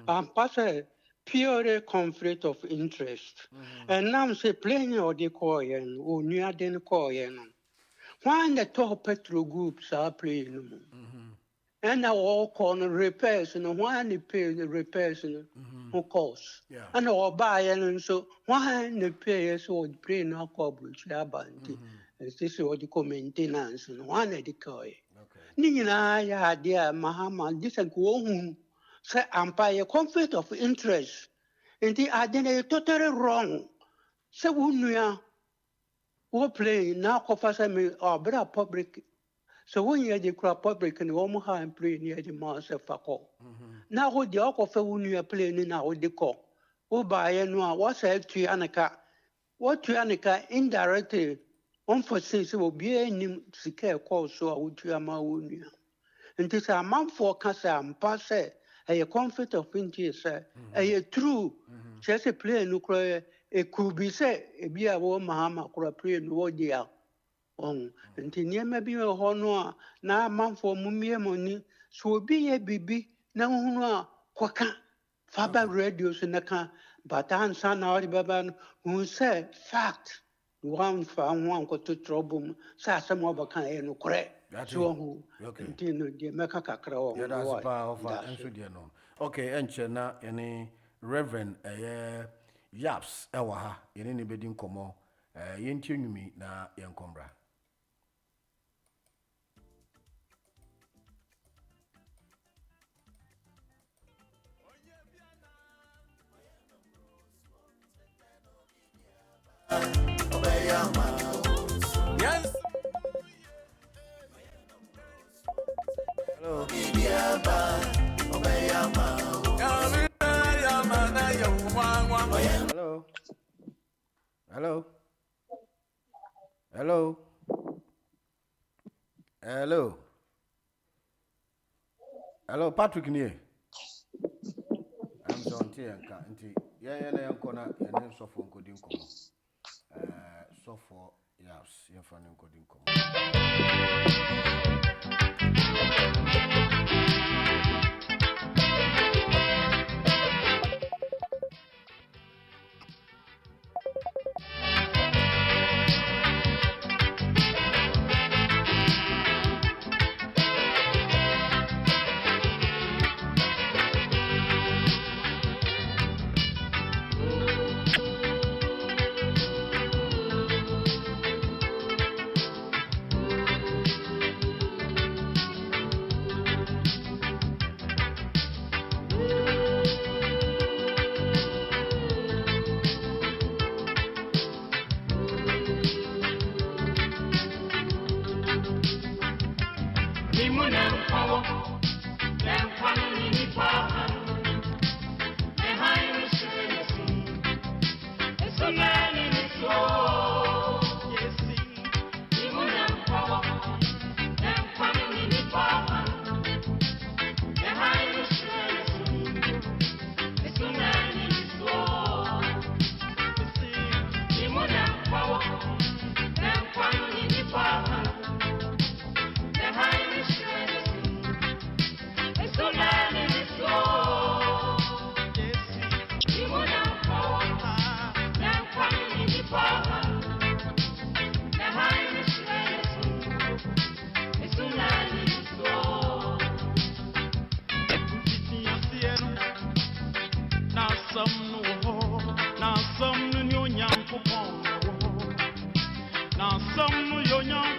And pass a pure conflict of interest. And now say playing or the coin or near the coin. Why the top petrol groups are playing? And now all corner repairs and one they pay the repairs who cost. And all buy and so one the payers would pay no coverage. This is what you call maintenance and one at the coy. Nina, ya dear Mahama, this and go home. Say, umpire conflict of interest. And the identity totally wrong. Say, we are playing now, Professor me or better public. So when you the crop public and Omaha and play near the master Fako. Now what the offer when you are playing now with the call. Oh, by and what's a Trianica? What Trianica indirectly unforeseen will be any secure call so I would you amount. And this a month for Casa and passe a conflict of interest, a true just a play nuclear. It could be said, a beer woman Mahama could play no dear. Until near maybe a honor now, man for mummy money, so be a baby now, quaka, Faber radios in the car, but I'm son out Baban who said, fact, one found one got to trouble, Sassam over can correct. So, continue the Macaca crow. Okay, and Chena, any Reverend Yaps, Ewaha, in any bedding como, Yentunu me na Yancombra. Yes. Hello. Hello. Hello. Hello. Hello, Patrick near. I'm John T. and Canty. Yeah, I am gonna and so for good income. So for yes, you're finding good income. Now some yo young